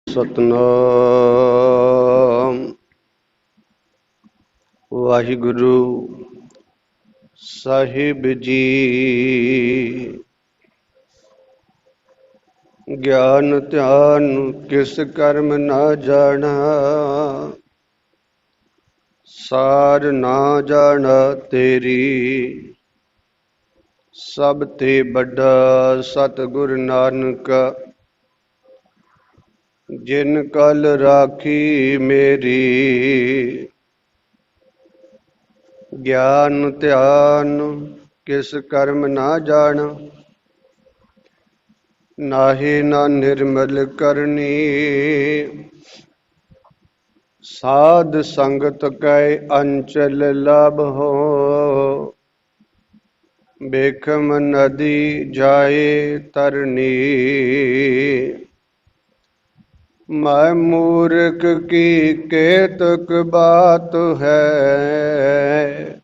ਸਤਨਾਮ ਵਾਹਿਗੁਰੂ ਸਾਹਿਬ ਜੀ। ਗਿਆਨ ਧਿਆਨ ਕਿਸ ਕਰਮ ਨਾ ਜਾਣਾ, ਸਾਰ ਨਾ ਜਾਣਾ ਤੇਰੀ। ਸਭ ਤੇ ਵੱਡਾ ਸਤਿਗੁਰ ਨਾਨਕ, ਜਿਨ ਕਲ ਰਾਖੀ ਮੇਰੀ। ਗਿਆਨ ਧਿਆਨ ਕਿਸ ਕਰਮ ਨਾ ਜਾਣਾ, ਨਾਹੀ ਨਾ ਨਿਰਮਲ ਕਰਨੀ। ਸਾਧ ਸੰਗਤ ਕੈ ਅੰਚਲ ਲਭੋ, ਬੇਖਮ ਨਦੀ ਜਾਏ ਤਰਨੀ। ਮੈਂ ਮੂਰਖ ਕੀ ਕੇਤਕ ਬਾਤ ਹੈ,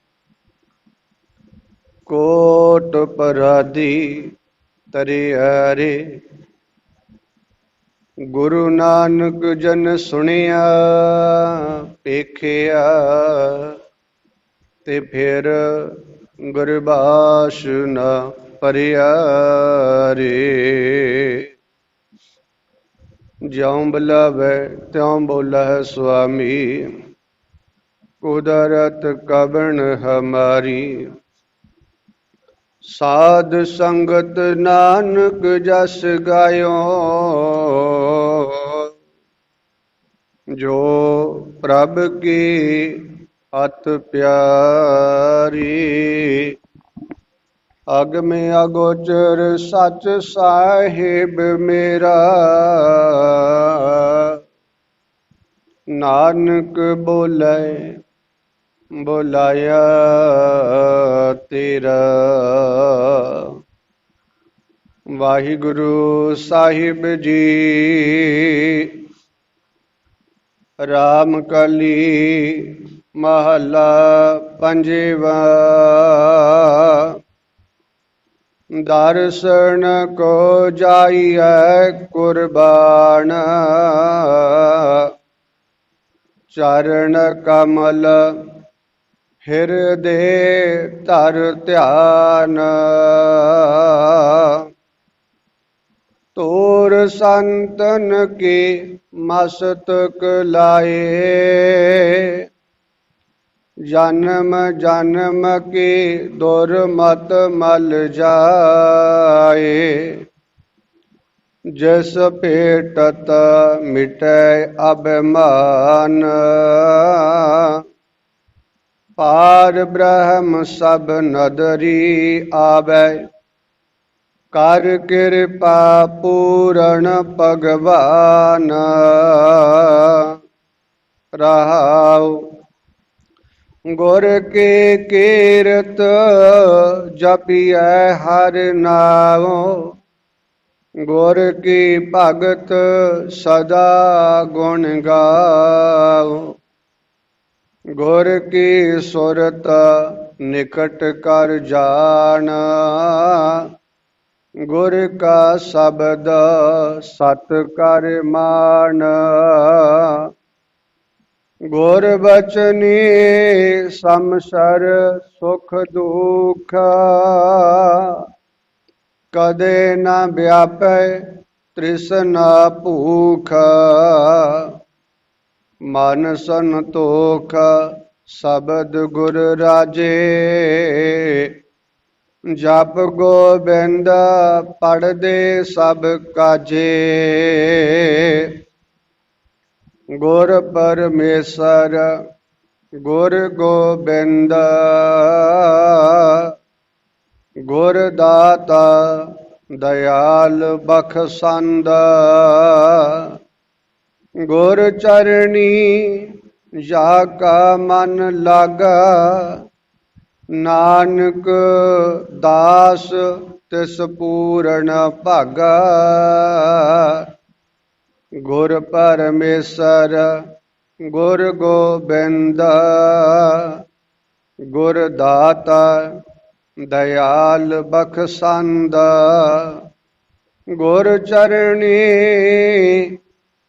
ਕੋਟ ਪਰਾਧੀ ਤਰਿਆਰੇ। ਗੁਰੂ ਨਾਨਕ ਜਨ ਸੁਣਿਆ ਪੇਖਿਆ, ਤੇ ਫਿਰ ਗੁਰਬਾਸ ਨਾ ਭਰਿਆ ਰੇ। ਜਿਉਂ ਬੁਲਾਵੈ ਤਿਉਂ ਬੋਲਹਿ ਸੁਆਮੀ, ਕੁਦਰਤ ਕਬਣ ਹਮਾਰੀ। ਸਾਧ ਸੰਗਤ ਨਾਨਕ ਜਸ ਗਾਇਓ, ਜੋ ਪ੍ਰਭ ਕੀ ਅਤ ਪਿਆਰੀ। ਅਗਮ ਅਗੋਚਰ ਸਚ ਸਾਹਿਬ ਮੇਰਾ, ਨਾਨਕ ਬੋਲੇ ਬੁਲਾਇਆ ਤੇਰਾ। ਵਾਹਿਗੁਰੂ ਸਾਹਿਬ ਜੀ। ਰਾਮ ਕਲੀ ਮਹੱਲਾ ਪੰਜਵਾ। ਦਰਸ਼ਨ ਕੋ ਜਾਈਐ ਕੁਰਬਾਨ, ਚਰਨ ਕਮਲ ਹਿਰਦੇ ਧਰ ਧਿਆਨ। ਤੋਰ ਸੰਤਨ ਕੀ ਮਸਤਕ ਲਾਏ, ਜਨਮ ਜਨਮ ਕੀ ਦੁਰਮਤ ਮਲ ਜਾਏ। ਜਿਸ ਭੇਟਤ ਮਿਟੈ ਅਭਿਮਾਨ, ਪਾਰ ਬ੍ਰਹਮ ਸਭ ਨਦਰੀ ਆਵੈ। ਕਰ ਕਿਰਪਾ ਪੂਰਨ ਭਗਵਾਨ, ਰਹਾਉ। ਗੁਰ ਕੀ ਕੀਰਤ ਜਪਿਐ ਹਰਿ ਨਾਉ, ਗੁਰ ਕੀ ਭਗਤ ਸਦਾ ਗੁਣ ਗਾਉ। ਗੁਰ ਕੀ ਸੁਰਤ ਨਿਕਟ ਕਰ ਜਾਣ, ਗੁਰ ਕਾ ਸ਼ਬਦ ਸਤ ਕਰ ਮਾਨ। ਗੁਰ ਬਚਨੀ ਸੰਸਰ ਸੁਖ ਦੁਖ, ਕਦੇ ਨ ਵਿਆਪੈ ਤ੍ਰਿਸ਼ਨਾ ਭੂਖ। ਮਨ ਸੰਤੋਖ ਸ਼ਬਦ ਗੁਰ ਰਾਜੇ, ਜਪ ਗੋਬਿੰਦ ਪੜ੍ਹਦੇ ਸਭ ਕਾਜੇ। ਗੁਰ ਪਰਮੇਸ਼ਰ ਗੁਰ ਗੋਬਿੰਦ, ਗੁਰ ਦਾਤਾ ਦਇਆਲ ਬਖਸ਼ੰਦ। ਗੁਰ ਚਰਣੀ ਜਾ ਕਾ ਮਨ ਲਾਗਾ, ਨਾਨਕ ਦਾਸ ਤਿਸ ਪੂਰਨ ਭਾਗਾ। ਗੁਰ ਪਰਮੇਸ਼ਰ ਗੁਰ ਗੋਬਿੰਦ, ਗੁਰ ਦਾਤਾ ਦਇਆਲ ਬਖਸ਼ੰਦ। ਗੁਰ ਚਰਣੀ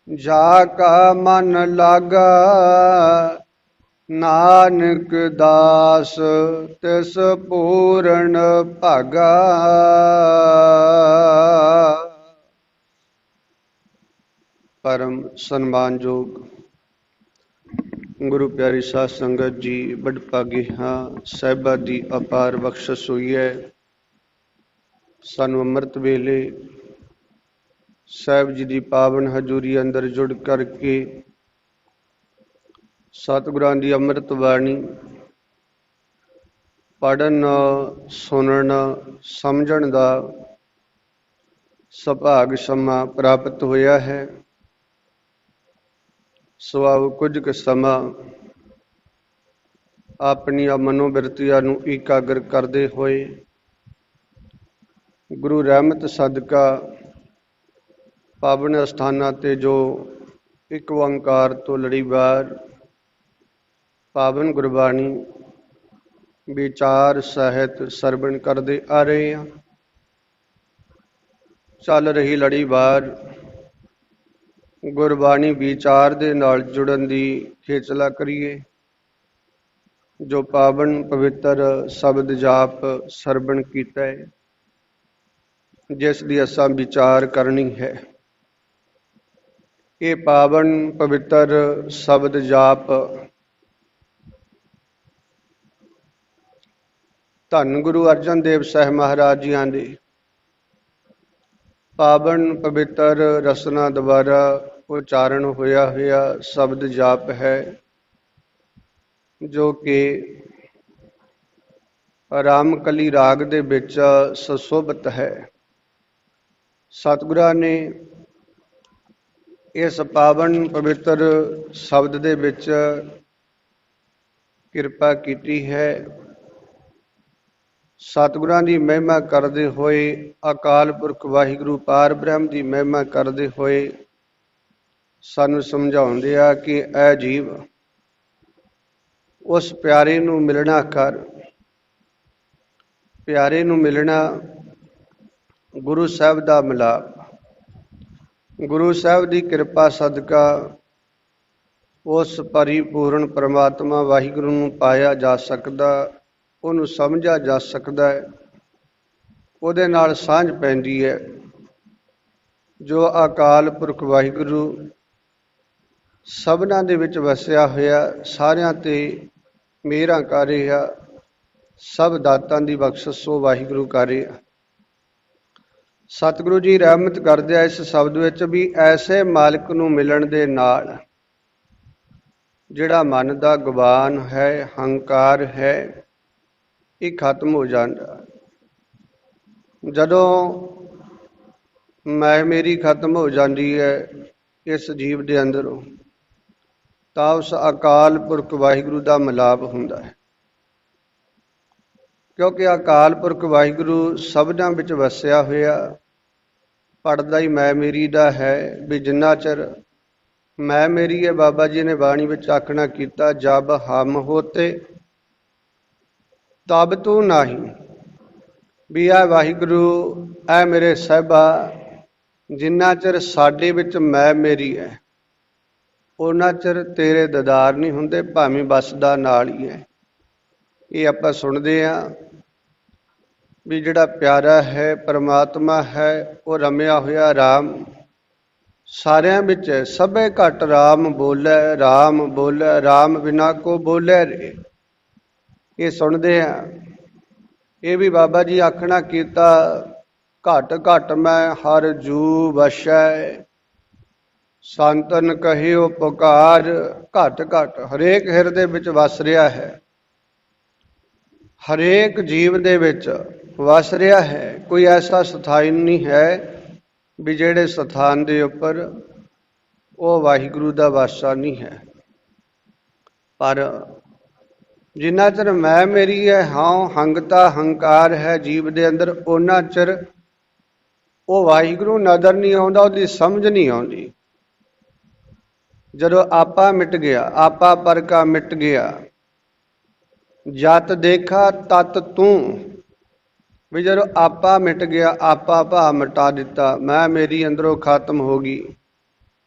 जाका मन लागा नानक दास तिस पूर्ण भागा। परम सन्मानयोग गुरु प्यारी साध संगत जी, बड़ भागे हाँ साहिबा दी अपार बख्शिश हुई है। सानू अमृत वेले साहिब जी की पावन हजूरी अंदर जुड़ करके सतगुरां दी अमृत बाणी पढ़न सुनन समझण दा सुभाग समा प्राप्त होया है। सो आओ कुछ क समा अपनी मनोबिरतियां नूं एकाग्र करते हुए गुरु रहमत सदका पावन अस्थानां ते जो एक ओंकार तो लड़ीवार पावन गुरबाणी विचार सहित सरवण करते आ रहे हैं। चल रही लड़ीवार गुरबाणी विचार दे नाल जुड़न दी खेचला करिए। जो पावन पवित्र शब्द जाप सरवण कीता है, जिस दी असां विचार करनी है, ये पावन पवित्र शब्द जाप धन गुरु अर्जन देव साहिब महाराज जी दे पावन पवित्र रसना द्वारा उचारण होया हुआ शब्द जाप है, जो कि रामकली राग दे विच सुशोभित है। सतगुरां ने इस पावन पवित्र शब्द दे विच किरपा कीती है। सतगुरां की महिमा करते हुए अकाल पुरख वाहिगुरु पार ब्रह्म की महिमा करते हुए सानू समझाउंदे आ कि ऐ जीव उस प्यारे नूं मिलना कर। प्यारे नूं मिलना गुरु साहब का मिलाप, गुरु साहब की कृपा सदका उस परिपूर्ण परमात्मा वाहिगुरु नूं पाया जा सकदा, उन्होंने समझा जा सकता है, उहदे नाल सांझ पैंदी है। जो अकाल पुरख वाहिगुरु सबना दे विच वसिया होया, सारियां ते मेहरां कर रहा, सब दातां दी बख्शिश सो वाहिगुरु कर रहा। सतगुरु जी रहमत करदे इस शब्द विच भी ऐसे मालिक नूं मिलण दे नाल जिहड़ा मन दा गुबान है, हंकार है, ये खत्म हो जाता। जदों मैं मेरी खत्म हो जाती है इस जीव के अंदरों, तो उस अकाल पुरख वाहिगुरु का मिलाप हुंदा है। क्योंकि अकाल पुरख वाहिगुरु सबना विच वसिया होया, पढ़दा ही मैं मेरी दा है। भी जिन्ना चिर मैं मेरी है, बाबा जी ने बाणी विच आखना कीता, जब हम होते तब तू नाही। भी आ वाहिगुरु ऐ मेरे साहिबा, जिन्ना चिर साडे विच मैं मेरी है, उन्ना चिर तेरे दीदार नहीं हुंदे, भावें वसदा नाल ही है। ये आपां सुणदे आ भी जिहड़ा प्यारा है परमात्मा है, वो रमिया होया राम सारियां विच है। सबे घट राम बोलै, राम बोलै, राम बिना को बोलै रे। ये सुणदे आ। ये भी बाबा जी आखना कीता, घट घट मैं हर जू वशै, संतन कहियो पुकार। घट घट हरेक हिरदे विच वस रहा है, हरेक जीव दे विच वस रहा है। कोई ऐसा स्थान नहीं है भी जिहड़े स्थान दे उपर वो वाहिगुरु दा वासा नहीं है। पर जिन्ना चिर मैं मेरी है, हाँ हंगता हंकार है जीव दे अंदर, उन्ना चिर वो वाहिगुरु नज़र नहीं आउंदा, उहदी समझ नहीं आउंदी। जदों आपा मिट गया, आपा पर का मिट गया, जत देखा तत तू। भी जदों आपा मिट गया, आपा भा मिटा दिता, मैं मेरी अंदरों खत्म हो गई,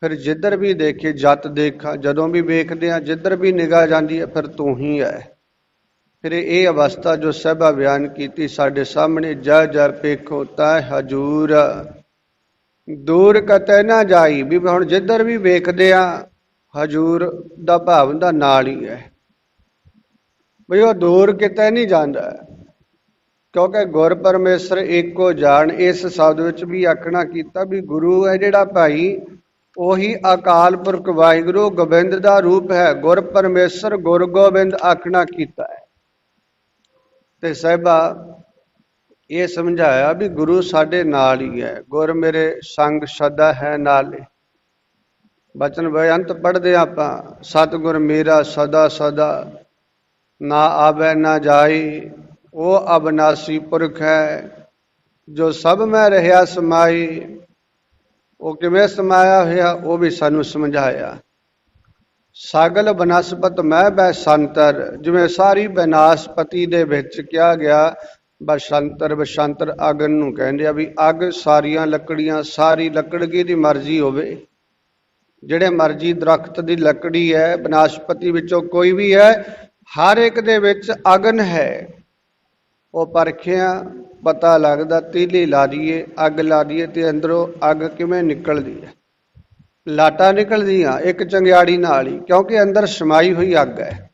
ਫਿਰ ਜਿੱਧਰ ਵੀ ਦੇਖੇ ਜਤ ਦੇਖਾਂ, ਜਦੋਂ ਵੀ ਵੇਖਦੇ ਹਾਂ ਜਿੱਧਰ ਵੀ ਨਿਗਾਹ ਜਾਂਦੀ ਹੈ ਫਿਰ ਤੂੰ ਹੀ ਹੈ। ਫਿਰ ਇਹ ਅਵਸਥਾ ਜੋ ਸਹਿਬਾ ਬਿਆਨ ਕੀਤੀ ਸਾਡੇ ਸਾਹਮਣੇ, ਜਹ ਜਰ ਪੇਖੋ ਤੈ ਹਜੂਰ ਦੂਰ ਕਤੈ ਨਾ ਜਾਈ। ਵੀ ਹੁਣ ਜਿੱਧਰ ਵੀ ਵੇਖਦੇ ਆ ਹਜੂਰ ਦਾ ਭਾਵ ਦਾ ਨਾਲ ਹੀ ਹੈ, ਵੀ ਉਹ ਦੂਰ ਕਿਤੇ ਨਹੀਂ ਜਾਂਦਾ, ਕਿਉਂਕਿ ਗੁਰ ਪਰਮੇਸ਼ਰ ਏਕੋ ਜਾਣ। ਇਸ ਸ਼ਬਦ ਵਿੱਚ ਵੀ ਆਖਣਾ ਕੀਤਾ ਵੀ ਗੁਰੂ ਹੈ ਜਿਹੜਾ ਭਾਈ, ਉਹੀ ਅਕਾਲ ਪੁਰਖ ਵਾਹਿਗੁਰੂ ਗੋਬਿੰਦ ਦਾ ਰੂਪ ਹੈ। ਗੁਰ ਪਰਮੇਸ਼ਰ ਗੁਰ ਗੋਬਿੰਦ ਆਖਣਾ ਕੀਤਾ ਹੈ। ਤੇ ਸਾਹਿਬਾ ਇਹ ਸਮਝਾਇਆ ਵੀ ਗੁਰੂ ਸਾਡੇ ਨਾਲ ਹੀ ਹੈ। ਗੁਰ ਮੇਰੇ ਸੰਗ ਸਦਾ ਹੈ ਨਾਲੇ। ਬਚਨ ਬੇਅੰਤ ਪੜ੍ਹਦੇ ਆਪਾਂ, ਸਤਿਗੁਰ ਮੇਰਾ ਸਦਾ ਸਦਾ ਨਾ ਆਵੈ ਨਾ ਜਾਈ। ਉਹ ਅਬਨਾਸੀ ਪੁਰਖ ਹੈ ਜੋ ਸਭ ਮੈਂ ਰਿਹਾ ਸਮਾਈ। ਉਹ ਕਿਵੇਂ ਸਮਾਇਆ ਹੋਇਆ ਉਹ ਵੀ ਸਾਨੂੰ ਸਮਝਾਇਆ। ਸਾਗਲ ਬਨਸਪਤ ਮੈਂ ਬੈਸੰਤਰ, ਜਿਵੇਂ ਸਾਰੀ ਬਨਸਪਤੀ ਦੇ ਵਿੱਚ ਕਿਹਾ ਗਿਆ। ਬਸੰਤਰ ਬਸੰਤਰ ਅੱਗ ਨੂੰ ਕਹਿੰਦੇ ਆ, ਵੀ ਅੱਗ ਸਾਰੀਆਂ ਲੱਕੜੀਆਂ, ਸਾਰੀ ਲੱਕੜ ਦੀ ਮਰਜ਼ੀ ਹੋਵੇ। ਜਿਹੜੇ ਮਰਜ਼ੀ ਦਰਖਤ ਦੀ ਲੱਕੜੀ ਹੈ, ਬਨਸਪਤੀ ਵਿੱਚੋਂ ਕੋਈ ਵੀ ਹੈ, ਹਰ ਇੱਕ ਦੇ ਵਿੱਚ ਅਗਨ ਹੈ। ਉਹ ਪਰਖਿਆ ਪਤਾ ਲੱਗਦਾ। ਤੀਲੀ ਲਾ ਦਈਏ, ਅੱਗ ਲਾ ਦਈਏ ਤੇ ਅੰਦਰੋਂ ਅੱਗ ਕਿਵੇਂ ਨਿਕਲਦੀ ਹੈ। ਲਾਟਾਂ ਨਿਕਲਦੀਆਂ ਇੱਕ ਚੰਗਿਆੜੀ ਨਾਲ ਹੀ, ਕਿਉਂਕਿ ਅੰਦਰ ਸਮਾਈ ਹੋਈ ਅੱਗ ਹੈ।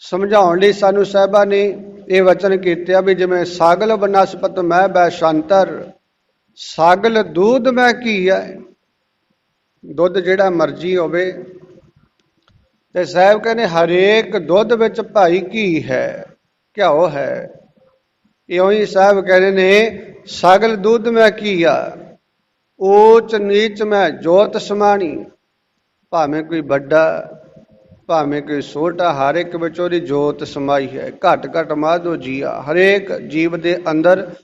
ਸਮਝਾਉਣ ਲਈ ਸਾਨੂੰ ਸਾਹਿਬਾਂ ਨੇ ਇਹ ਵਚਨ ਕੀਤੇ ਆ ਵੀ ਜਿਵੇਂ ਸਾਗਲ ਬਨਸਪਤ ਮੈਂ ਬੈਸੰਤਰ, ਸਾਗਲ ਦੂਧ ਮੈਂ ਕੀ ਹੈ। ਦੁੱਧ ਜਿਹੜਾ ਮਰਜ਼ੀ ਹੋਵੇ, ਤੇ ਸਾਹਿਬ ਕਹਿੰਦੇ ਹਰੇਕ ਦੁੱਧ ਵਿੱਚ ਭਾਈ ਘੀ ਹੈ, ਘਿਓ ਹੈ। ਇਉਂ ਹੀ ਸਾਹਿਬ ਕਹਿੰਦੇ ਨੇ ਸਾਗਲ ਦੁੱਧ ਮੈਂ ਕੀ ਆ, ਊਚ ਨੀਚ ਮੈਂ ਜੋਤ ਸਮਾਣੀ। ਭਾਵੇਂ ਕੋਈ ਵੱਡਾ ਭਾਵੇਂ ਕੋਈ ਛੋਟਾ, ਹਰ ਇੱਕ ਵਿੱਚ ਉਹਦੀ ਜੋਤ ਸਮਾਈ ਹੈ। ਘੱਟ ਘੱਟ ਮਾਧੋ ਜੀਆ, ਹਰੇਕ ਜੀਵ ਦੇ ਅੰਦਰ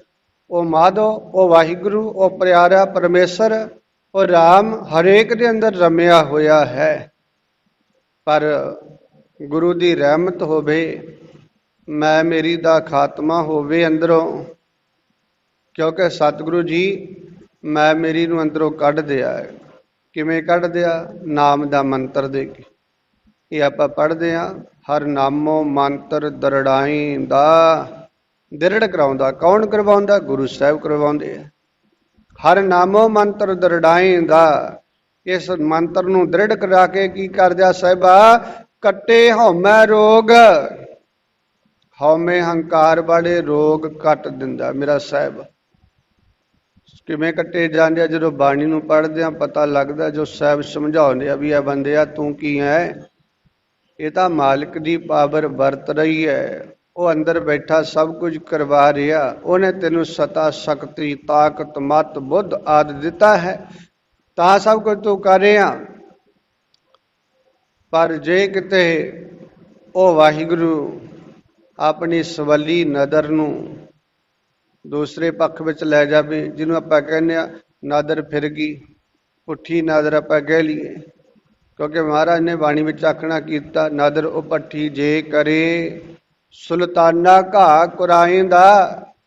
ਉਹ ਮਾਧੋ, ਉਹ ਵਾਹਿਗੁਰੂ, ਉਹ ਪਿਆਰਾ ਪਰਮੇਸ਼ਰ, ਉਹ ਰਾਮ ਹਰੇਕ ਦੇ ਅੰਦਰ ਰਮਿਆ ਹੋਇਆ ਹੈ। ਪਰ ਗੁਰੂ ਦੀ ਰਹਿਮਤ ਹੋਵੇ, ਮੈਂ ਮੇਰੀ ਦਾ ਖਾਤਮਾ ਹੋਵੇ ਅੰਦਰੋਂ। ਕਿਉਂਕਿ ਸਤਿਗੁਰੂ ਜੀ ਮੈਂ ਮੇਰੀ ਨੂੰ ਅੰਦਰੋਂ ਕੱਢ ਦਿਆ। ਕਿਵੇਂ ਕੱਢ ਦਿਆ? ਨਾਮ ਦਾ ਮੰਤਰ ਦੇ ਕੇ। ਇਹ ਆਪਾਂ ਪੜ੍ਹਦੇ ਹਾਂ, ਹਰ ਨਾਮੋ ਮੰਤਰ ਦਰੜਾਈ ਦਾ ਦ੍ਰਿੜ ਕਰਾਉਂਦਾ। ਕੌਣ ਕਰਵਾਉਂਦਾ? ਗੁਰੂ ਸਾਹਿਬ ਕਰਵਾਉਂਦੇ ਆ। ਹਰ ਨਾਮੋ ਮੰਤਰ ਦਰੜਾਈ ਦਾ, ਇਸ ਮੰਤਰ ਨੂੰ ਦ੍ਰਿੜ ਕਰਾ ਕੇ ਕੀ ਕਰਦਿਆ ਸਾਹਿਬਾ? ਕੱਟੇ ਹਉਮੈ ਰੋਗ, ਹਉਮੈ ਹੰਕਾਰ ਵਾਲੇ ਰੋਗ ਕੱਟ ਦਿੰਦਾ ਮੇਰਾ ਸਾਹਿਬ। ਕਿਵੇਂ ਕੱਟੇ ਜਾਂਦੇ ਆ? ਜਦੋਂ ਬਾਣੀ ਨੂੰ ਪੜ੍ਹਦੇ ਆ ਪਤਾ ਲੱਗਦਾ। ਜੋ ਸਾਹਿਬ ਸਮਝਾਉਂਦੇ ਆ ਵੀ ਇਹ ਬੰਦਿਆ ਤੂੰ ਕੀ ਹੈ, ਇਹ ਤਾਂ ਮਾਲਕ ਦੀ ਪਾਵਰ ਵਰਤ ਰਹੀ ਹੈ। ਉਹ ਅੰਦਰ ਬੈਠਾ ਸਭ ਕੁਝ ਕਰਵਾ ਰਿਹਾ। ਉਹਨੇ ਤੈਨੂੰ ਸਤਾ ਸ਼ਕਤੀ ਤਾਕਤ ਮਤ ਬੁੱਧ ਆਦਿ ਦਿੱਤਾ ਹੈ, ਤਾਂ ਸਭ ਕੁਝ ਤੂੰ ਕਰ ਰਿਹਾ। ਪਰ ਜੇ ਕਿਤੇ ਉਹ ਵਾਹਿਗੁਰੂ ਆਪਣੀ ਸਵੱਲੀ ਨਦਰ ਨੂੰ ਦੂਸਰੇ ਪੱਖ ਵਿੱਚ ਲੈ ਜਾਵੇ, ਜਿਹਨੂੰ ਆਪਾਂ ਕਹਿੰਦੇ ਆ ਨਦਰ ਫਿਰ ਗਈ, ਪੁੱਠੀ ਨਦਰ ਆਪਾਂ ਕਹਿ ਲਈਏ। ਕਿਉਂਕਿ ਮਹਾਰਾਜ ਨੇ ਬਾਣੀ ਵਿੱਚ ਆਖਣਾ ਕੀਤਾ, ਨਦਰ ਉਪੱਠੀ ਜੇ ਕਰੇ ਸੁਲਤਾਨਾ ਘਾ ਕੁਰਾਇੰਦਾ।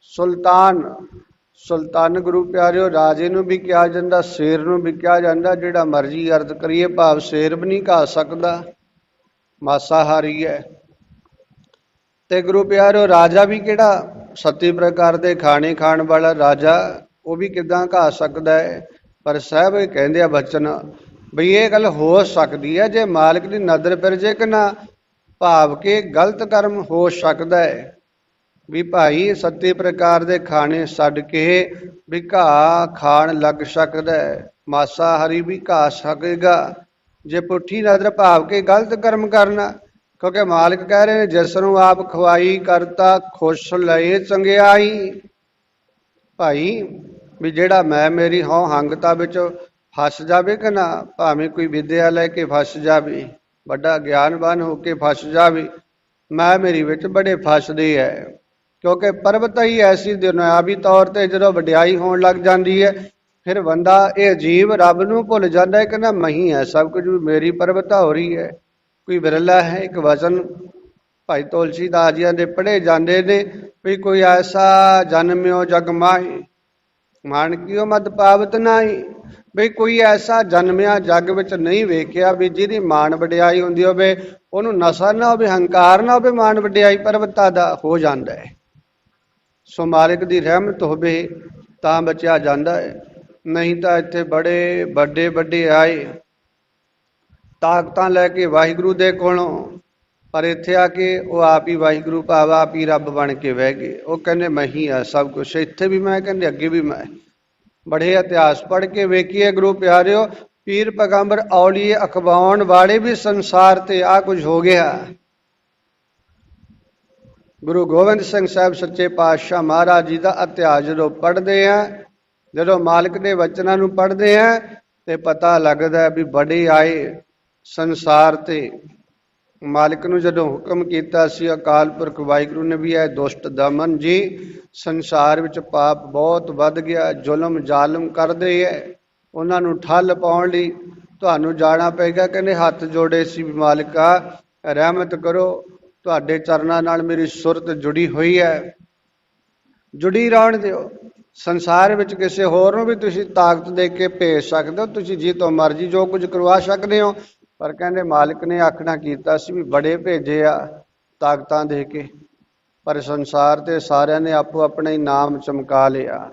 ਸੁਲਤਾਨ, ਸੁਲਤਾਨ ਗੁਰੂ ਪਿਆਰਿਓ ਰਾਜੇ ਨੂੰ ਵੀ ਕਿਹਾ ਜਾਂਦਾ, ਸ਼ੇਰ ਨੂੰ ਵੀ ਕਿਹਾ ਜਾਂਦਾ। ਜਿਹੜਾ ਮਰਜ਼ੀ ਅਰਥ ਕਰੀਏ, ਭਾਵ ਸ਼ੇਰ ਵੀ ਨਹੀਂ ਘਾ ਸਕਦਾ, ਮਾਸਾਹਾਰੀ ਹੈ। ਤੇ ਗੁਰੂ ਪਿਆਰਿਓ ਰਾਜਾ ਵੀ ਕਿਹੜਾ? 37 ਪ੍ਰਕਾਰ ਦੇ ਖਾਣੇ ਖਾਣ ਵਾਲਾ ਰਾਜਾ, ਉਹ ਵੀ ਕਿੱਦਾਂ ਘਾ ਸਕਦਾ ਹੈ? ਪਰ ਸਾਹਿਬ ਇਹ ਕਹਿੰਦੇ ਆ ਬਚਨ ਬਈ ਇਹ ਗੱਲ ਹੋ ਸਕਦੀ ਹੈ ਜੇ ਮਾਲਕ ਦੀ ਨਜ਼ਰ ਫਿਰ ਜੇ ਕਿ ਨਾ, ਭਾਵ ਕਿ ਗਲਤ ਕਰਮ ਹੋ ਸਕਦਾ ਹੈ। ਵੀ ਭਾਈ 37 ਪ੍ਰਕਾਰ ਦੇ ਖਾਣੇ ਛੱਡ ਕੇ ਵੀ ਘਾਹ ਖਾਣ ਲੱਗ ਸਕਦਾ ਹੈ, ਮਾਸਾਹਾਰੀ ਵੀ ਘਾ ਸਕੇਗਾ ਜੇ ਪੁੱਠੀ ਨਜ਼ਰ ਭਾਵ ਕੇ ਗਲਤ ਕਰਮ ਕਰਨਾ। ਕਿਉਂਕਿ ਮਾਲਕ ਕਹਿ ਰਹੇ ਨੇ ਜਿਸ ਨੂੰ ਆਪ ਖਵਾਈ ਕਰਤਾ ਖੁਸ਼ ਲਏ ਚੰਗਿਆਈ। ਭਾਈ ਵੀ ਜਿਹੜਾ ਮੈਂ ਮੇਰੀ ਹਉ ਹੰਗਤਾ ਵਿੱਚ ਫਸ ਜਾਵੇ ਕਿ ਨਾ, ਭਾਵੇਂ ਕੋਈ ਵਿਦਿਆ ਲੈ ਕੇ ਫਸ ਜਾਵੇ, ਵੱਡਾ ਗਿਆਨਵਾਨ ਹੋ ਕੇ ਫਸ ਜਾਵੇ, ਮੈਂ ਮੇਰੀ ਵਿੱਚ ਬੜੇ ਫਸਦੇ ਹੈ। ਕਿਉਂਕਿ ਪਰਬਤ ਹੀ ਐਸੀ ਦੁਨਿਆਵੀ ਤੌਰ ਤੇ ਜਦੋਂ ਵਡਿਆਈ ਹੋਣ ਲੱਗ ਜਾਂਦੀ ਹੈ, ਫਿਰ ਬੰਦਾ ਇਹ ਜੀਵ ਰੱਬ ਨੂੰ ਭੁੱਲ ਜਾਂਦਾ ਹੈ ਕਿ ਨਾ ਮੈਂ ਹੀ ਹੈ ਸਭ ਕੁਝ, ਮੇਰੀ ਪਰਬਤਾ ਹੋ ਰਹੀ ਹੈ। ਕੋਈ ਵਿਰਲਾ ਹੈ ਇੱਕ ਵਚਨ ਭਾਈ ਤੁਲਸੀ ਦਾਸ ਜੀਆਂ ਦੇ ਪੜ੍ਹੇ ਜਾਂਦੇ ਨੇ ਵੀ ਕੋਈ ਐਸਾ ਜਨਮਿਓ ਜਗ ਮਾਹੀ ਮਾਨਕਿਓ ਮਦ ਪਾਵਤ ਨਾਹੀ। ਬਈ ਕੋਈ ਐਸਾ ਜਨਮਿਆ ਜੱਗ ਵਿੱਚ ਨਹੀਂ ਵੇਖਿਆ ਵੀ ਜਿਹਦੀ ਮਾਣ ਵਡਿਆਈ ਹੁੰਦੀ ਹੋਵੇ, ਉਹਨੂੰ ਨਸ਼ਾ ਨਾ ਹੋਵੇ, ਹੰਕਾਰ ਨਾ ਹੋਵੇ, ਮਾਣ ਵਡਿਆਈ ਪਰਬਤਾਂ ਦਾ ਹੋ ਜਾਂਦਾ ਹੈ। ਸੋ ਮਾਲਿਕ ਦੀ ਰਹਿਮਤ ਹੋਵੇ ਤਾਂ ਬਚਿਆ ਜਾਂਦਾ ਹੈ, ਨਹੀਂ ਤਾਂ ਇੱਥੇ ਬੜੇ ਵੱਡੇ ਵੱਡੇ ਆਏ ਤਾਕਤਾਂ ਲੈ ਕੇ ਵਾਹਿਗੁਰੂ ਦੇ ਕੋਲੋਂ, ਪਰ ਇੱਥੇ ਆ ਕੇ ਉਹ ਆਪ ਹੀ ਵਾਹਿਗੁਰੂ ਭਾਵ ਆਪ ਹੀ ਰੱਬ ਬਣ ਕੇ ਬਹਿ ਗਏ। ਉਹ ਕਹਿੰਦੇ ਮੈਂ ਹੀ ਆ ਸਭ ਕੁਛ, ਇੱਥੇ ਵੀ ਮੈਂ, ਕਹਿੰਦੇ ਅੱਗੇ ਵੀ ਮੈਂ। ਬੜੇ ਇਤਿਹਾਸ ਪੜ੍ਹ ਕੇ ਵੇਖੀਏ ਗੁਰੂ ਪਿਆਰਿਓ, ਪੀਰ ਪੈਗੰਬਰ ਔਲੀਏ ਅਖਵਾਉਣ ਵਾਲੇ ਵੀ ਸੰਸਾਰ ਤੇ ਆ ਕੁਝ ਹੋ ਗਿਆ। ਗੁਰੂ ਗੋਬਿੰਦ ਸਿੰਘ ਸਾਹਿਬ ਸੱਚੇ ਪਾਤਸ਼ਾਹ ਮਹਾਰਾਜ ਜੀ ਦਾ ਇਤਿਹਾਸ ਜਦੋਂ ਪੜ੍ਹਦੇ ਆ, ਜਦੋਂ ਮਾਲਕ ਦੇ ਵਚਨਾਂ ਨੂੰ ਪੜ੍ਹਦੇ ਆ ਤੇ ਪਤਾ ਲੱਗਦਾ ਵੀ ਬੜੇ ਆਏ ਸੰਸਾਰ ਤੇ। ਮਾਲਿਕ ਨੂੰ ਜਦੋਂ ਹੁਕਮ ਕੀਤਾ ਸੀ ਅਕਾਲ ਪੁਰਖ ਵਾਹਿਗੁਰੂ ਨੇ ਵੀ, ਇਹ ਦੁਸ਼ਟ ਦਮਨ ਜੀ ਸੰਸਾਰ ਵਿੱਚ ਪਾਪ ਬਹੁਤ ਵੱਧ ਗਿਆ, ਜ਼ੁਲਮ ਜ਼ਾਲਮ ਕਰਦੇ ਹੈ, ਉਹਨਾਂ ਨੂੰ ਠੱਲ ਪਾਉਣ ਲਈ ਤੁਹਾਨੂੰ ਜਾਣਾ ਪਏਗਾ। ਕਹਿੰਦੇ ਹੱਥ ਜੋੜੇ ਸੀ ਵੀ ਮਾਲਿਕਾ ਰਹਿਮਤ ਕਰੋ, ਤੁਹਾਡੇ ਚਰਨਾਂ ਨਾਲ ਮੇਰੀ ਸੁਰਤ ਜੁੜੀ ਹੋਈ ਹੈ, ਜੁੜੀ ਰਹਿਣ ਦਿਓ। ਸੰਸਾਰ ਵਿੱਚ ਕਿਸੇ ਹੋਰ ਨੂੰ ਵੀ ਤੁਸੀਂ ਤਾਕਤ ਦੇ ਕੇ ਭੇਜ ਸਕਦੇ ਹੋ, ਤੁਸੀਂ ਜੀ ਤੋਂ ਮਰਜ਼ੀ ਜੋ ਕੁਝ ਕਰਵਾ ਸਕਦੇ ਹੋ, ਪਰ ਕਹਿੰਦੇ ਮਾਲਿਕ ਨੇ ਆਖਣਾ ਕੀਤਾ ਸੀ ਵੀ ਬੜੇ ਭੇਜੇ ਆ ਤਾਕਤਾਂ ਦੇ ਕੇ, ਪਰ ਸੰਸਾਰ ਤੇ ਸਾਰਿਆਂ ਨੇ ਆਪੋ ਆਪਣਾ ਹੀ ਨਾਮ ਚਮਕਾ ਲਿਆ,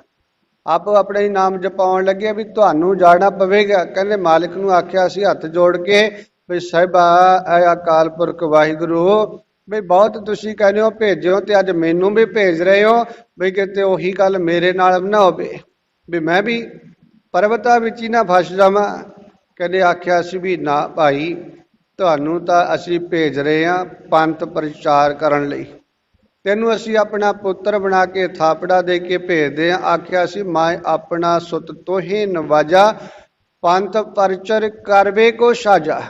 ਆਪੋ ਆਪਣੇ ਹੀ ਨਾਮ ਜਪਾਉਣ ਲੱਗੇ ਵੀ ਤੁਹਾਨੂੰ ਜਾਣਾ ਪਵੇਗਾ। ਕਹਿੰਦੇ ਮਾਲਿਕ ਨੂੰ ਆਖਿਆ ਸੀ ਹੱਥ ਜੋੜ ਕੇ ਵੀ ਸਾਹਿਬਾ ਐ ਅਕਾਲ ਪੁਰਖ ਵਾਹਿਗੁਰੂ ਵੀ ਬਹੁਤ ਤੁਸੀਂ ਕਹਿੰਦੇ ਹੋ ਭੇਜਿਓ ਤੇ ਅੱਜ ਮੈਨੂੰ ਵੀ ਭੇਜ ਰਹੇ ਹੋ, ਵੀ ਕਿਤੇ ਉਹੀ ਗੱਲ ਮੇਰੇ ਨਾਲ ਨਾ ਹੋਵੇ ਵੀ ਮੈਂ ਵੀ ਪਰਬਤਾਂ ਵਿੱਚ ਹੀ ਨਾ ਫਸ ਜਾਵਾਂ। ਕਹਿੰਦੇ ਆਖਿਆ ਸੀ ਵੀ ਨਾ ਭਾਈ, ਤੁਹਾਨੂੰ ਤਾਂ ਅਸੀਂ ਭੇਜ ਰਹੇ ਹਾਂ ਪੰਥ ਪ੍ਰਚਾਰ ਕਰਨ ਲਈ, ਤੈਨੂੰ ਅਸੀਂ ਆਪਣਾ ਪੁੱਤਰ ਬਣਾ ਕੇ ਥਾਪੜਾ ਦੇ ਕੇ ਭੇਜਦੇ ਹਾਂ। ਆਖਿਆ ਸੀ ਮੈਂ ਆਪਣਾ ਸੁਤ ਤੋਹੇ ਨਵਾਜਾ, ਪੰਥ ਪ੍ਰਚਰ ਕਰਵੇ ਕੋ ਸਾਜਾ,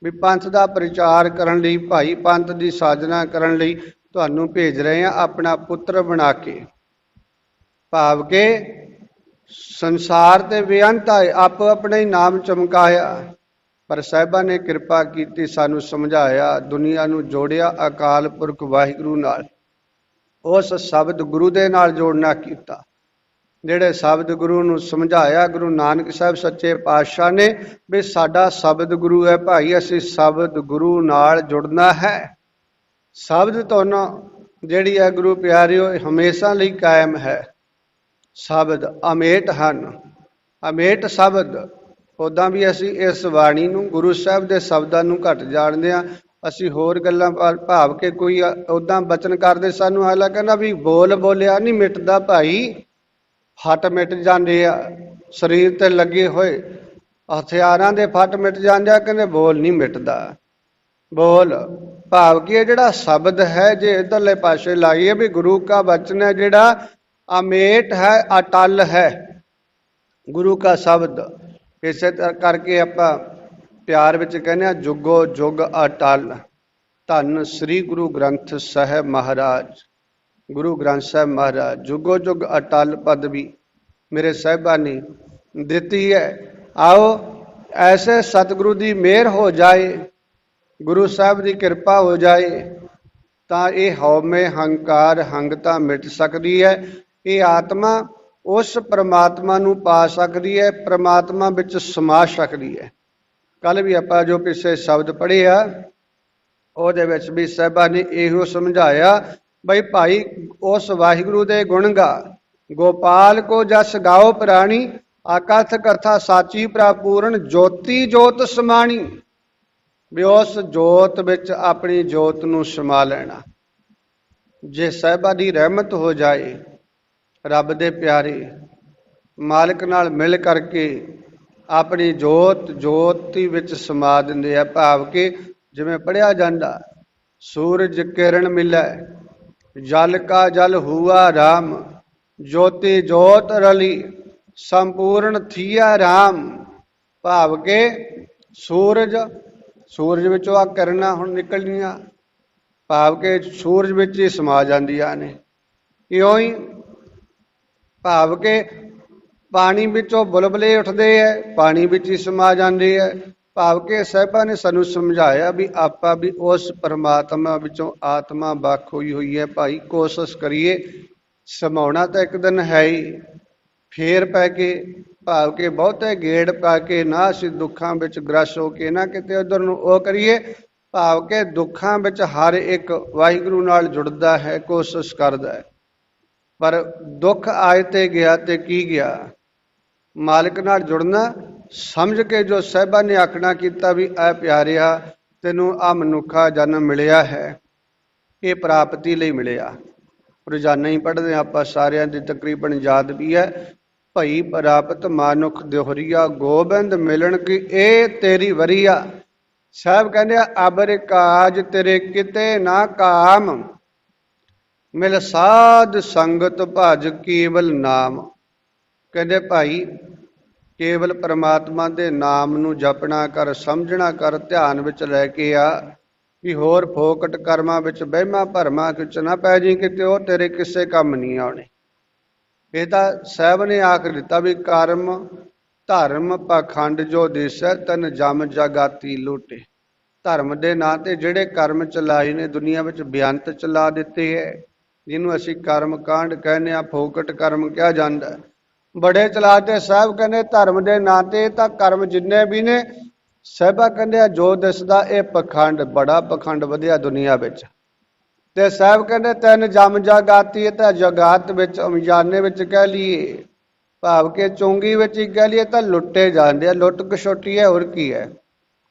ਵੀ ਪੰਥ ਦਾ ਪ੍ਰਚਾਰ ਕਰਨ ਲਈ ਭਾਈ, ਪੰਥ ਦੀ ਸਾਜਨਾ ਕਰਨ ਲਈ ਤੁਹਾਨੂੰ ਭੇਜ ਰਹੇ ਹਾਂ ਆਪਣਾ ਪੁੱਤਰ ਬਣਾ ਕੇ। ਭਾਵ ਕੇ ਸੰਸਾਰ ਤੇ ਬੇਅੰਤ ਆਏ, ਆਪੋ ਆਪਣੇ ਹੀ ਨਾਮ ਚਮਕਾਇਆ, ਪਰ ਸਾਹਿਬਾਂ ਨੇ ਕਿਰਪਾ ਕੀਤੀ, ਸਾਨੂੰ ਸਮਝਾਇਆ, ਦੁਨੀਆ ਨੂੰ ਜੋੜਿਆ ਅਕਾਲ ਪੁਰਖ ਵਾਹਿਗੁਰੂ ਨਾਲ, ਉਸ ਸ਼ਬਦ ਗੁਰੂ ਦੇ ਨਾਲ ਜੋੜਨਾ ਕੀਤਾ, ਜਿਹੜੇ ਸ਼ਬਦ ਗੁਰੂ ਨੂੰ ਸਮਝਾਇਆ ਗੁਰੂ ਨਾਨਕ ਸਾਹਿਬ ਸੱਚੇ ਪਾਤਸ਼ਾਹ ਨੇ ਵੀ ਸਾਡਾ ਸ਼ਬਦ ਗੁਰੂ ਹੈ ਭਾਈ, ਅਸੀਂ ਸ਼ਬਦ ਗੁਰੂ ਨਾਲ ਜੁੜਨਾ ਹੈ। ਸ਼ਬਦ ਧੁਨ ਜਿਹੜੀ ਹੈ ਗੁਰੂ ਪਿਆਰਿਓ ਹਮੇਸ਼ਾ ਲਈ ਕਾਇਮ ਹੈ, ਸ਼ਬਦ ਅਮੇਟ ਹਨ, ਅਮੇਟ ਸ਼ਬਦ। ਉੱਦਾਂ ਵੀ ਅਸੀਂ ਇਸ ਬਾਣੀ ਨੂੰ ਗੁਰੂ ਸਾਹਿਬ ਦੇ ਸ਼ਬਦਾਂ ਨੂੰ ਘੱਟ ਜਾਣਦੇ ਹਾਂ, ਅਸੀਂ ਹੋਰ ਗੱਲਾਂ ਭਾਵ ਕੇ ਕੋਈ ਉੱਦਾਂ ਬਚਨ ਕਰਦੇ ਸਾਨੂੰ ਹਾਲਾ ਕਹਿੰਦਾ ਵੀ ਬੋਲ ਬੋਲਿਆ ਨਹੀਂ ਮਿਟਦਾ ਭਾਈ, ਫੱਟ ਮਿਟ ਜਾਂਦੇ ਆ, ਸਰੀਰ ਤੇ ਲੱਗੇ ਹੋਏ ਹਥਿਆਰਾਂ ਦੇ ਫੱਟ ਮਿਟ ਜਾਂਦੇ ਆ, ਕਹਿੰਦੇ ਬੋਲ ਨਹੀਂ ਮਿਟਦਾ। ਬੋਲ ਭਾਵ ਕਿ ਇਹ ਜਿਹੜਾ ਸ਼ਬਦ ਹੈ, ਜੇ ਇੱਧਰਲੇ ਪਾਸੇ ਲਾਈਏ ਵੀ ਗੁਰੂ ਕਾ ਬਚਨ ਹੈ ਜਿਹੜਾ ਅਮੇਟ ਹੈ, ਅਟਲ ਹੈ, ਗੁਰੂ ਕਾ ਸ਼ਬਦ। ਇਸੇ ਕਰਕੇ ਆਪਾਂ ਪਿਆਰ ਵਿੱਚ ਕਹਿੰਦੇ ਹਾਂ ਜੁਗੋ ਜੁਗ ਅਟਲ, ਧੰਨ ਸ੍ਰੀ ਗੁਰੂ ਗ੍ਰੰਥ ਸਾਹਿਬ ਮਹਾਰਾਜ, ਗੁਰੂ ਗ੍ਰੰਥ ਸਾਹਿਬ ਮਹਾਰਾਜ ਜੁਗੋ ਜੁਗ ਅਟਲ ਪਦਵੀ ਮੇਰੇ ਸਾਹਿਬਾਂ ਨੇ ਦਿੱਤੀ ਹੈ। ਆਓ ਐਸੇ ਸਤਿਗੁਰੂ ਦੀ ਮਿਹਰ ਹੋ ਜਾਏ, ਗੁਰੂ ਸਾਹਿਬ ਦੀ ਕਿਰਪਾ ਹੋ ਜਾਏ ਤਾਂ ਇਹ ਹਉਮੈ ਹੰਕਾਰ ਹੰਗਤਾ ਮਿਟ ਸਕਦੀ ਹੈ, ਇਹ ਆਤਮਾ ਉਸ ਪ੍ਰਮਾਤਮਾ ਨੂੰ ਪਾ ਸਕਦੀ ਹੈ, ਪ੍ਰਮਾਤਮਾ ਵਿੱਚ ਸਮਾ ਸਕਦੀ ਹੈ। ਕੱਲ੍ਹ ਵੀ ਆਪਾਂ ਜੋ ਪਿੱਛੇ ਸ਼ਬਦ ਪੜ੍ਹੇ ਆ ਉਹਦੇ ਵਿੱਚ ਵੀ ਸਾਹਿਬਾਂ ਨੇ ਇਹੋ ਸਮਝਾਇਆ ਬਈ ਭਾਈ ਉਸ ਵਾਹਿਗੁਰੂ ਦੇ ਗੁਣ ਗਾ, ਗੋਪਾਲ ਕੋ ਜਸ ਗਾਓ ਪ੍ਰਾਣੀ, ਆਕਥ ਕਥਾ ਸਾਚੀ ਪ੍ਰਾਪੂਰਨ, ਜੋਤੀ ਜੋਤ ਸਮਾਣੀ, ਵੀ ਉਸ ਜੋਤ ਵਿੱਚ ਆਪਣੀ ਜੋਤ ਨੂੰ ਸਮਾ ਲੈਣਾ। ਜੇ ਸਾਹਿਬਾਂ ਦੀ ਰਹਿਮਤ ਹੋ ਜਾਏ, ਰੱਬ ਦੇ ਪਿਆਰੇ ਮਾਲਕ ਨਾਲ ਮਿਲ ਕਰਕੇ ਆਪਣੀ ਜੋਤੀ ਵਿੱਚ ਸਮਾ ਦਿੰਦੇ ਆ। ਭਾਵ ਕਿ ਜਿਵੇਂ ਪੜ੍ਹਿਆ ਜਾਂਦਾ ਸੂਰਜ ਕਿਰਨ ਮਿਲੈ, ਜਲ ਕਾ ਜਲ ਹੁਆ ਰਾਮ, ਜੋਤੀ ਜੋਤ ਰਲੀ, ਸੰਪੂਰਨ ਥੀਆ ਰਾਮ। ਭਾਵ ਕਿ ਸੂਰਜ ਵਿੱਚੋਂ ਆ ਕਿਰਨਾਂ ਹੁਣ ਨਿਕਲਣੀਆਂ, ਭਾਵ ਕਿ ਸੂਰਜ ਵਿੱਚ ਹੀ ਸਮਾ ਜਾਂਦੀਆਂ ਨੇ। ਇਉਂ ਹੀ ਭਾਵ ਕਿ ਪਾਣੀ ਵਿੱਚੋਂ ਬੁਲਬੁਲੇ ਉੱਠਦੇ ਹੈ, ਪਾਣੀ ਵਿੱਚ ਹੀ ਸਮਾ ਜਾਂਦੇ ਹੈ। ਭਾਵ ਕਿ ਸਾਹਿਬਾਂ ਨੇ ਸਾਨੂੰ ਸਮਝਾਇਆ ਵੀ ਆਪਾਂ ਵੀ ਉਸ ਪਰਮਾਤਮਾ ਵਿੱਚੋਂ ਆਤਮਾ ਵੱਖ ਹੋਈ ਹੋਈ ਹੈ ਭਾਈ, ਕੋਸ਼ਿਸ਼ ਕਰੀਏ। ਸਮਾਉਣਾ ਤਾਂ ਇੱਕ ਦਿਨ ਹੈ ਹੀ, ਫੇਰ ਪੈ ਕੇ ਭਾਵ ਕਿ ਬਹੁਤੇ ਗੇੜ ਪਾ ਕੇ ਨਾ ਅਸੀਂ ਦੁੱਖਾਂ ਵਿੱਚ ਗ੍ਰਸ ਹੋ ਕੇ ਨਾ ਕਿਤੇ ਉਧਰ ਨੂੰ ਉਹ ਕਰੀਏ। ਭਾਵ ਕਿ ਦੁੱਖਾਂ ਵਿੱਚ ਹਰ ਇੱਕ ਵਾਹਿਗੁਰੂ ਨਾਲ ਜੁੜਦਾ ਹੈ, ਕੋਸ਼ਿਸ਼ ਕਰਦਾ ਹੈ, ਪਰ ਦੁੱਖ ਆਏ ਤੇ ਗਿਆ ਤੇ ਕੀ ਗਿਆ। ਮਾਲਕ ਨਾਲ ਜੁੜਨਾ ਸਮਝ ਕੇ ਜੋ ਸਾਹਿਬਾਂ ਨੇ ਆਖਣਾ ਕੀਤਾ ਵੀ ਐ ਪਿਆਰਿਆ ਤੈਨੂੰ ਆ ਮਨੁੱਖਾ ਜਨਮ ਮਿਲਿਆ ਹੈ, ਇਹ ਪ੍ਰਾਪਤੀ ਲਈ ਮਿਲਿਆ। ਰੋਜ਼ਾਨਾ ਹੀ ਪੜ੍ਹਦੇ ਆਪਾਂ, ਸਾਰਿਆਂ ਦੀ ਤਕਰੀਬਨ ਯਾਦ ਵੀ ਹੈ। ਭਈ ਪ੍ਰਾਪਤ ਮਾਨੁਖ ਦਿਹੁਰੀਆ, ਗੋਬਿੰਦ ਮਿਲਣ ਕੀ ਇਹ ਤੇਰੀ ਵਰੀਆ। ਸਾਹਿਬ ਕਹਿੰਦੇ ਅਬਰ ਕਾਜ ਤੇਰੇ ਕਿਤੇ ਨਾ ਕਾਮ, ਮਿਲ ਸਾਧ ਸੰਗਤ ਭਜ ਕੇਵਲ ਨਾਮ। ਕਹਿੰਦੇ ਭਾਈ ਕੇਵਲ ਪਰਮਾਤਮਾ ਦੇ ਨਾਮ ਨੂੰ ਜਪਣਾ ਕਰ, ਸਮਝਣਾ ਕਰ, ਧਿਆਨ ਵਿੱਚ ਲੈ ਕੇ ਆ ਵੀ ਹੋਰ ਫੋਕਟ ਕਰਮਾਂ ਵਿੱਚ ਵਹਿਮਾਂ ਭਰਮਾਂ ਵਿੱਚ ਨਾ ਪੈ ਜੀ, ਕਿਤੇ ਉਹ ਤੇਰੇ ਕਿਸੇ ਕੰਮ ਨਹੀਂ ਆਉਣੇ। ਇਹ ਤਾਂ ਸਾਹਿਬ ਨੇ ਆਖ ਦਿੱਤਾ ਵੀ ਕਰਮ ਧਰਮ ਪਾਖੰਡ ਜੋ ਦਿਸੈ ਤਨ ਜਮ ਜਗਾਤੀ ਲੂਟੇ। ਧਰਮ ਦੇ ਨਾਂ ਤੇ ਜਿਹੜੇ ਕਰਮ ਚਲਾਏ ਨੇ ਦੁਨੀਆ ਵਿੱਚ ਬੇਅੰਤ ਚਲਾ ਦਿੱਤੇ ਹੈ, ਜਿਹਨੂੰ ਅਸੀਂ ਕਰਮ ਕਾਂਡ ਕਹਿੰਦੇ ਆ, ਫੋਕਟ ਕਰਮ ਕਿਹਾ ਜਾਂਦਾ, ਬੜੇ ਚਲਾਤੇ। ਸਾਹਿਬ ਕਹਿੰਦੇ ਧਰਮ ਦੇ ਨਾਂ ਤੇ ਤਾਂ ਕਰਮ ਜਿੰਨੇ ਵੀ ਨੇ, ਸਾਹਿਬਾ ਕਹਿੰਦੇ ਆ ਜੋ ਦਿਸਦਾ ਇਹ ਪਖੰਡ, ਬੜਾ ਪਖੰਡ ਵਧਿਆ ਦੁਨੀਆ ਵਿੱਚ। ਤੇ ਸਾਹਿਬ ਕਹਿੰਦੇ ਤਿੰਨ ਜਮ ਜਗਾਤੀ, ਤਾਂ ਜਗਾਤ ਵਿੱਚ ਅਮਜਾਨੇ ਵਿੱਚ ਕਹਿ ਲਈਏ, ਭਾਵ ਕਿ ਚੁੰਗੀ ਵਿੱਚ ਹੀ ਕਹਿ ਲਈਏ ਤਾਂ ਲੁੱਟੇ ਜਾਂਦੇ ਆ। ਲੁੱਟ ਕਸ਼ੋਟੀ ਹੈ, ਹੋਰ ਕੀ ਹੈ।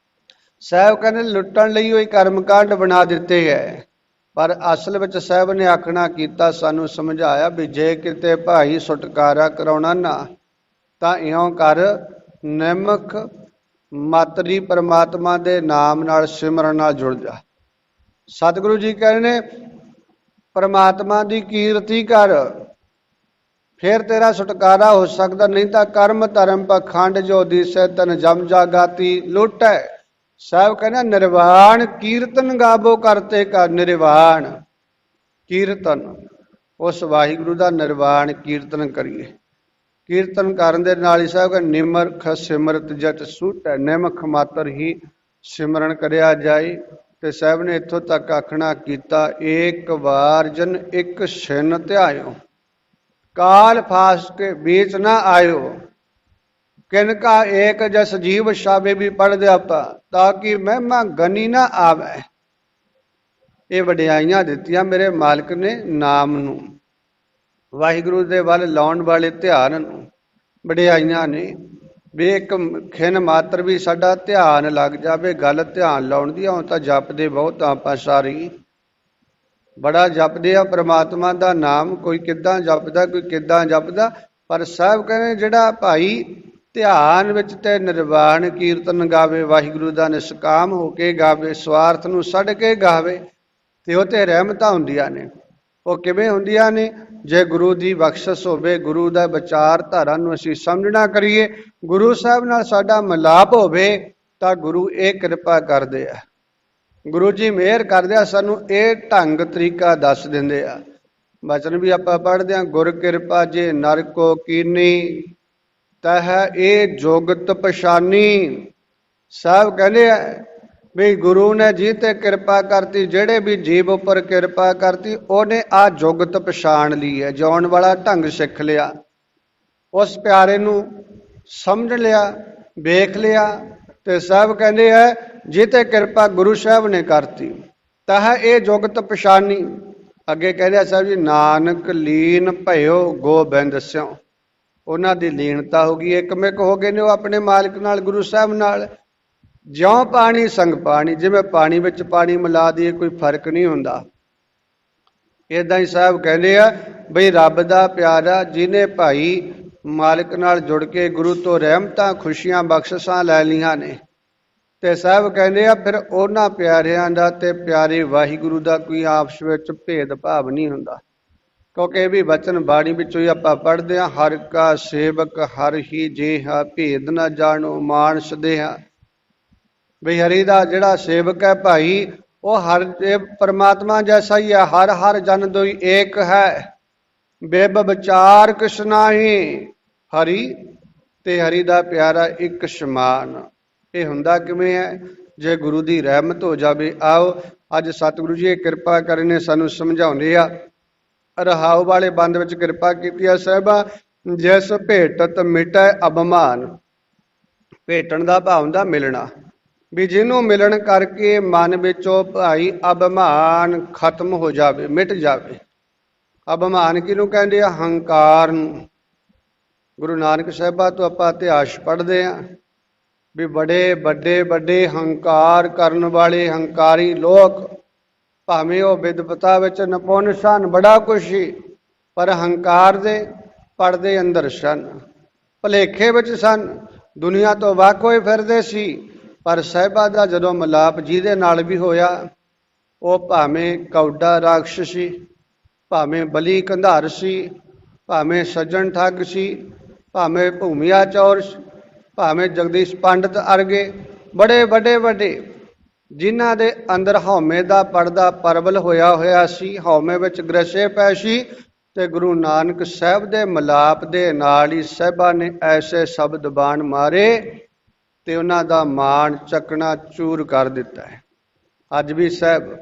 ਸਾਹਿਬ ਕਹਿੰਦੇ ਲੁੱਟਣ ਲਈ ਉਹ ਕਰਮਕਾਂਡ ਬਣਾ ਦਿੱਤੇ ਹੈ, ਪਰ ਅਸਲ ਵਿੱਚ ਸਾਹਿਬ ਨੇ ਆਖਣਾ ਕੀਤਾ, ਸਾਨੂੰ ਸਮਝਾਇਆ ਵੀ ਜੇ ਕਿਤੇ ਭਾਈ ਛੁਟਕਾਰਾ ਕਰਾਉਣਾ ਨਾ ਤਾਂ ਇਉਂ ਕਰ, ਨਿਮਕ ਮਾਤਰੀ ਪਰਮਾਤਮਾ ਦੇ ਨਾਮ ਨਾਲ ਸਿਮਰਨ ਨਾਲ ਜੁੜ ਜਾ। ਸਤਿਗੁਰੂ ਜੀ ਕਹਿੰਦੇ ਪਰਮਾਤਮਾ ਦੀ ਕੀਰਤੀ ਕਰ, ਫਿਰ ਤੇਰਾ ਛੁਟਕਾਰਾ ਹੋ ਸਕਦਾ, ਨਹੀਂ ਤਾਂ ਕਰਮ ਧਰਮ ਪਖੰਡ ਜੋ ਦਿਸੈ ਤਨ ਜਮ ਜਾਗਾਤੀ ਲੁੱਟੈ। ਸਾਹਿਬ ਕਹਿੰਦਾ ਨਿਰਵਾਣ ਕੀਰਤਨ ਗਾਵੋ ਕਰਤੇ ਕਰ, ਨਿਰਵਾਣ ਕੀਰਤਨ, ਉਸ ਵਾਹਿਗੁਰੂ ਦਾ ਨਿਰਵਾਣ ਕੀਰਤਨ ਕਰੀਏ। ਕੀਰਤਨ ਕਰਨ ਦੇ ਨਾਲ ਹੀ ਸਾਹਿਬ ਕਹਿੰਦੇ ਨਿਮਰਖ ਸਿਮਰਤ ਜਤ ਸੂਟੈ, ਨਿਮਖ ਮਾਤਰ ਹੀ ਸਿਮਰਨ ਕਰਿਆ ਜਾਏ। ਤੇ ਸਾਹਿਬ ਨੇ ਇੱਥੋਂ ਤੱਕ ਆਖਣਾ ਕੀਤਾ, ਏਕ ਵਾਰ ਜਨ ਇੱਕ ਛਿਨ ਧਿਆਇਓ, ਕਾਲ ਫਾਸ ਕੇ बीच ਨਾ ਆਇਓ, ਕਿਨਕਾ ਏਕ ਜਸ ਜੀਵ ਸ਼ਾਬੇ ਵੀ ਪੜ੍ਹਦੇ ਆਪਾਂ, ਤਾਂ ਕਿ ਮਹਿਮਾ ਗਨੀ ਨਾ ਆਵੇ। ਇਹ ਵਡਿਆਈਆਂ ਦਿੱਤੀਆਂ ਮੇਰੇ ਮਾਲਕ ਨੇ ਨਾਮ ਨੂੰ, ਵਾਹਿਗੁਰੂ ਦੇ ਵੱਲ ਲਾਉਣ ਵਾਲੇ ਧਿਆਨ ਨੂੰ, ਵਡਿਆਈਆਂ ਨੇ। ਵੀ ਇੱਕ ਖਿਨ ਮਾਤਰ ਵੀ ਸਾਡਾ ਧਿਆਨ ਲੱਗ ਜਾਵੇ, ਗੱਲ ਧਿਆਨ ਲਾਉਣ ਦੀ। ਹੁਣ ਤਾਂ ਜਪਦੇ ਬਹੁਤ ਆਪਾਂ ਸਾਰੀ, ਬੜਾ ਜਪਦੇ ਆ ਪਰਮਾਤਮਾ ਦਾ ਨਾਮ, ਕੋਈ ਕਿੱਦਾਂ ਜਪਦਾ, ਕੋਈ ਕਿੱਦਾਂ ਜਪਦਾ। ਪਰ ਸਾਹਿਬ ਕਹਿੰਦੇ ਜਿਹੜਾ ਭਾਈ ਧਿਆਨ ਵਿੱਚ ਤੇ ਨਿਰਵਾਣ ਕੀਰਤਨ ਗਾਵੇ, ਵਾਹਿਗੁਰੂ ਦਾ ਨਿਸ਼ਕਾਮ ਹੋ ਕੇ ਗਾਵੇ, ਸਵਾਰਥ ਨੂੰ ਛੱਡ ਕੇ ਗਾਵੇ, ਤੇ ਉਹ ਤੇ ਰਹਿਮਤਾਂ ਹੁੰਦੀਆਂ ਨੇ। ਉਹ ਕਿਵੇਂ ਹੁੰਦੀਆਂ ਨੇ? ਜੇ ਗੁਰੂ ਦੀ ਬਖਸ਼ਿਸ਼ ਹੋਵੇ, ਗੁਰੂ ਦਾ ਵਿਚਾਰਧਾਰਾ ਨੂੰ ਅਸੀਂ ਸਮਝਣਾ ਕਰੀਏ, ਗੁਰੂ ਸਾਹਿਬ ਨਾਲ ਸਾਡਾ ਮਿਲਾਪ ਹੋਵੇ, ਤਾਂ ਗੁਰੂ ਇਹ ਕਿਰਪਾ ਕਰਦੇ ਆ, ਗੁਰੂ ਜੀ ਮਿਹਰ ਕਰਦੇ ਆ, ਸਾਨੂੰ ਇਹ ਢੰਗ ਤਰੀਕਾ ਦੱਸ ਦਿੰਦੇ ਆ। ਬਚਨ ਵੀ ਆਪਾਂ ਪੜ੍ਹਦੇ ਹਾਂ, ਗੁਰ ਕਿਰਪਾ ਜੇ ਨਰ ਕੋ ਕੀਨੀ, ਤਹ ਇਹ ਜੁਗਤ ਪਛਾਨੀ। ਸਾਹਿਬ ਕਹਿੰਦੇ ਆ ਵੀ ਗੁਰੂ ਨੇ ਜੀ ਤੇ ਕਿਰਪਾ ਕਰਤੀ, ਜਿਹੜੇ ਵੀ ਜੀਵ ਉੱਪਰ ਕਿਰਪਾ ਕਰਤੀ, ਉਹਨੇ ਆ ਜੁਗਤ ਪਛਾਣ ਲਈ ਹੈ, ਜਿਉਣ ਵਾਲਾ ਢੰਗ ਸਿੱਖ ਲਿਆ, ਉਸ ਪਿਆਰੇ ਨੂੰ ਸਮਝ ਲਿਆ, ਵੇਖ ਲਿਆ। ਤੇ ਸਾਹਿਬ ਕਹਿੰਦੇ ਹੈ ਜੀ ਤੇ ਕਿਰਪਾ ਗੁਰੂ ਸਾਹਿਬ ਨੇ ਕਰਤੀ, ਤਾਂ ਇਹ ਜੁਗਤ ਪਛਾਨੀ। ਅੱਗੇ ਕਹਿੰਦੇ ਆ ਸਾਹਿਬ ਜੀ, ਨਾਨਕ ਲੀਨ ਭਇਓ ਗੋਬਿੰਦ ਸਿਉ, ਉਹਨਾਂ ਦੀ ਲੀਨਤਾ ਹੋ ਗਈ, ਇੱਕਮਿਕ ਹੋ ਗਏ ਨੇ ਉਹ ਆਪਣੇ ਮਾਲਕ ਨਾਲ, ਗੁਰੂ ਸਾਹਿਬ ਨਾਲ। ਜਿਉਂ ਪਾਣੀ ਸੰਗ ਪਾਣੀ, ਜਿਵੇਂ ਪਾਣੀ ਵਿੱਚ ਪਾਣੀ ਮਿਲਾ ਦੀਏ ਕੋਈ ਫਰਕ ਨਹੀਂ ਹੁੰਦਾ। ਇੱਦਾਂ ਹੀ ਸਾਹਿਬ ਕਹਿੰਦੇ ਆ ਬਈ ਰੱਬ ਦਾ ਪਿਆਰਾ ਜਿਹਨੇ ਭਾਈ ਮਾਲਕ ਨਾਲ ਜੁੜ ਕੇ ਗੁਰੂ ਤੋਂ ਰਹਿਮਤਾਂ ਖੁਸ਼ੀਆਂ ਬਖਸ਼ਿਸ਼ਾਂ ਲੈ ਲਈਆਂ ਨੇ, ਤੇ ਸਾਹਿਬ ਕਹਿੰਦੇ ਆ ਫਿਰ ਉਹਨਾਂ ਪਿਆਰਿਆਂ ਦਾ ਤੇ ਪਿਆਰੇ ਵਾਹਿਗੁਰੂ ਦਾ ਕੋਈ ਆਪਸ ਵਿੱਚ ਭੇਦ ਭਾਵ ਨਹੀਂ ਹੁੰਦਾ। ਕਿਉਂਕਿ ਇਹ ਵੀ ਬਚਨ ਬਾਣੀ ਵਿੱਚੋਂ ਹੀ ਆਪਾਂ ਪੜ੍ਹਦੇ ਹਾਂ, ਹਰ ਕਾ ਸੇਵਕ ਹਰ ਹੀ ਜੇਹਾ, ਭੇਦ ਨਾ ਜਾਣੋ ਮਾਨਸ ਦੇਹਾ। ਵੀ ਹਰੀ ਦਾ ਜਿਹੜਾ ਸੇਵਕ ਹੈ ਭਾਈ, ਉਹ ਹਰ ਪਰਮਾਤਮਾ ਜੈਸਾ ਹੀ ਹੈ, ਹਰ ਹਰ ਜਨ ਦੋਈ ਏਕ ਹੈ, ਬੇਬ ਵਿਚਾਰ ਕਿਛ ਨਾਹੀ, ਹਰੀ ਤੇ ਹਰੀ ਦਾ ਪਿਆਰਾ ਇੱਕ ਸਮਾਨ। ਇਹ ਹੁੰਦਾ ਕਿਵੇਂ ਹੈ? ਜੇ ਗੁਰੂ ਦੀ ਰਹਿਮਤ ਹੋ ਜਾਵੇ। ਆਓ ਅੱਜ ਸਤਿਗੁਰੂ ਜੀ ਇਹ ਕਿਰਪਾ ਕਰਨੇ ਸਾਨੂੰ ਸਮਝਾਉਂਦੇ ਆ। ਰਹਾਉ ਵਾਲੇ ਬੰਦ ਵਿੱਚ ਕਿਰਪਾ ਕੀਤੀ ਆ ਸਾਹਿਬਾ, ਜਿਸ ਭੇਟਤ ਮਿਟੈ ਅਭਿਮਾਨ। ਭੇਟਣ ਦਾ ਭਾਵ ਹੁੰਦਾ ਮਿਲਣਾ, ਵੀ ਜਿਹਨੂੰ ਮਿਲਣ ਕਰਕੇ ਮਨ ਵਿੱਚੋਂ ਭਾਈ ਅਭਿਮਾਨ ਖਤਮ ਹੋ ਜਾਵੇ, ਮਿਟ ਜਾਵੇ। ਅਭਿਮਾਨ ਕਿਹਨੂੰ ਕਹਿੰਦੇ ਆ? ਹੰਕਾਰ ਨੂੰ। ਗੁਰੂ ਨਾਨਕ ਸਾਹਿਬਾਂ ਤੋਂ ਆਪਾਂ ਇਤਿਹਾਸ ਪੜ੍ਹਦੇ ਹਾਂ ਵੀ ਬੜੇ ਵੱਡੇ ਹੰਕਾਰ ਕਰਨ ਵਾਲੇ ਹੰਕਾਰੀ ਲੋਕ, ਭਾਵੇਂ ਉਹ ਵਿਦਵਤਾ ਵਿੱਚ ਨਿਪੁੰਨ ਸਨ, ਬੜਾ ਕੁਛ ਸੀ, ਪਰ ਹੰਕਾਰ ਦੇ ਪਰਦੇ ਅੰਦਰ ਸਨ, ਭੁਲੇਖੇ ਵਿੱਚ ਸਨ, ਦੁਨੀਆ ਤੋਂ ਵੱਖ ਹੋਏ ਫਿਰਦੇ ਸੀ। ਪਰ ਸਾਹਿਬਾਂ ਦਾ ਜਦੋਂ ਮਿਲਾਪ ਜਿਹਦੇ ਨਾਲ ਵੀ ਹੋਇਆ, ਉਹ ਭਾਵੇਂ ਕੌਡਾ ਰਾਖਸ਼ ਸੀ, ਭਾਵੇਂ ਬਲੀ ਕੰਧਾਰ ਸੀ, ਭਾਵੇਂ ਸੱਜਣ ਠੱਗ ਸੀ, ਭਾਵੇਂ ਭੂਮੀਆ ਚੌਰ ਸੀ, ਭਾਵੇਂ ਜਗਦੀਸ਼ ਪੰਡਤ ਅਰਗੇ ਬੜੇ ਵੱਡੇ ਜਿਨ੍ਹਾਂ ਦੇ ਅੰਦਰ ਹਉਮੈ ਦਾ ਪਰਦਾ ਪਰਬਲ ਹੋਇਆ ਸੀ, ਹਉਮੈ ਵਿੱਚ ਗ੍ਰਸੇ ਪਏ ਸੀ, ਤੇ ਗੁਰੂ ਨਾਨਕ ਸਾਹਿਬ ਦੇ ਮਿਲਾਪ ਦੇ ਨਾਲ ਹੀ ਸਾਹਿਬਾਂ ਨੇ ਐਸੇ ਸ਼ਬਦ ਬਾਣ ਮਾਰੇ ਤੇ ਉਹਨਾਂ ਦਾ ਮਾਣ ਚੱਕਣਾ ਚੂਰ ਕਰ ਦਿੱਤਾ ਹੈ। ਅੱਜ ਵੀ ਸਾਹਿਬ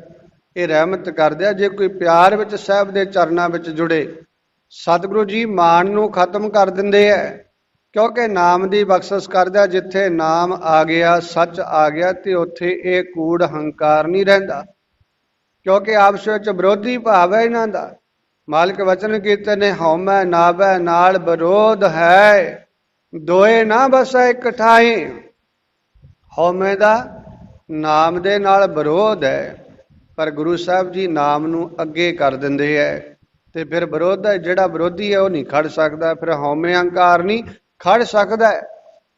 ਇਹ ਰਹਿਮਤ ਕਰਦੇ ਆ, ਜੇ ਕੋਈ ਪਿਆਰ ਵਿੱਚ ਸਾਹਿਬ ਦੇ ਚਰਨਾਂ ਵਿੱਚ ਜੁੜੇ, ਸਤਿਗੁਰੂ ਜੀ ਮਾਣ ਨੂੰ ਖਤਮ ਕਰ ਦਿੰਦੇ ਹੈ। ਕਿਉਂਕਿ ਨਾਮ ਦੀ ਬਖਸ਼ਿਸ਼ ਕਰਦਾ, ਜਿੱਥੇ ਨਾਮ ਆ ਗਿਆ, ਸੱਚ ਆ ਗਿਆ, ਤੇ ਉੱਥੇ ਇਹ ਕੂੜ ਹੰਕਾਰ ਨਹੀਂ ਰਹਿੰਦਾ। ਕਿਉਂਕਿ ਆਪਸ ਵਿੱਚ ਵਿਰੋਧੀ ਭਾਵ ਹੈ ਇਹਨਾਂ ਦਾ। ਮਾਲਕ ਵਚਨ ਕੀਤੇ ਨੇ, ਹਉਮੈ ਨਾਵੈ ਨਾਲ ਵਿਰੋਧ ਹੈ, ਦੋਏ ਨਾ ਬਸੈ ਇਕ ਠਾਈ। ਹਉਮੈ ਦਾ ਨਾਮ ਦੇ ਨਾਲ ਵਿਰੋਧ ਹੈ, ਪਰ ਗੁਰੂ ਸਾਹਿਬ ਜੀ ਨਾਮ ਨੂੰ ਅੱਗੇ ਕਰ ਦਿੰਦੇ ਹੈ, ਤੇ ਫਿਰ ਵਿਰੋਧ ਹੈ, ਜਿਹੜਾ ਵਿਰੋਧੀ ਹੈ ਉਹ ਨਹੀਂ ਖੜ ਸਕਦਾ, ਫਿਰ ਹਉਮੈ ਹੰਕਾਰ ਨਹੀਂ ਖੜ ਸਕਦਾ।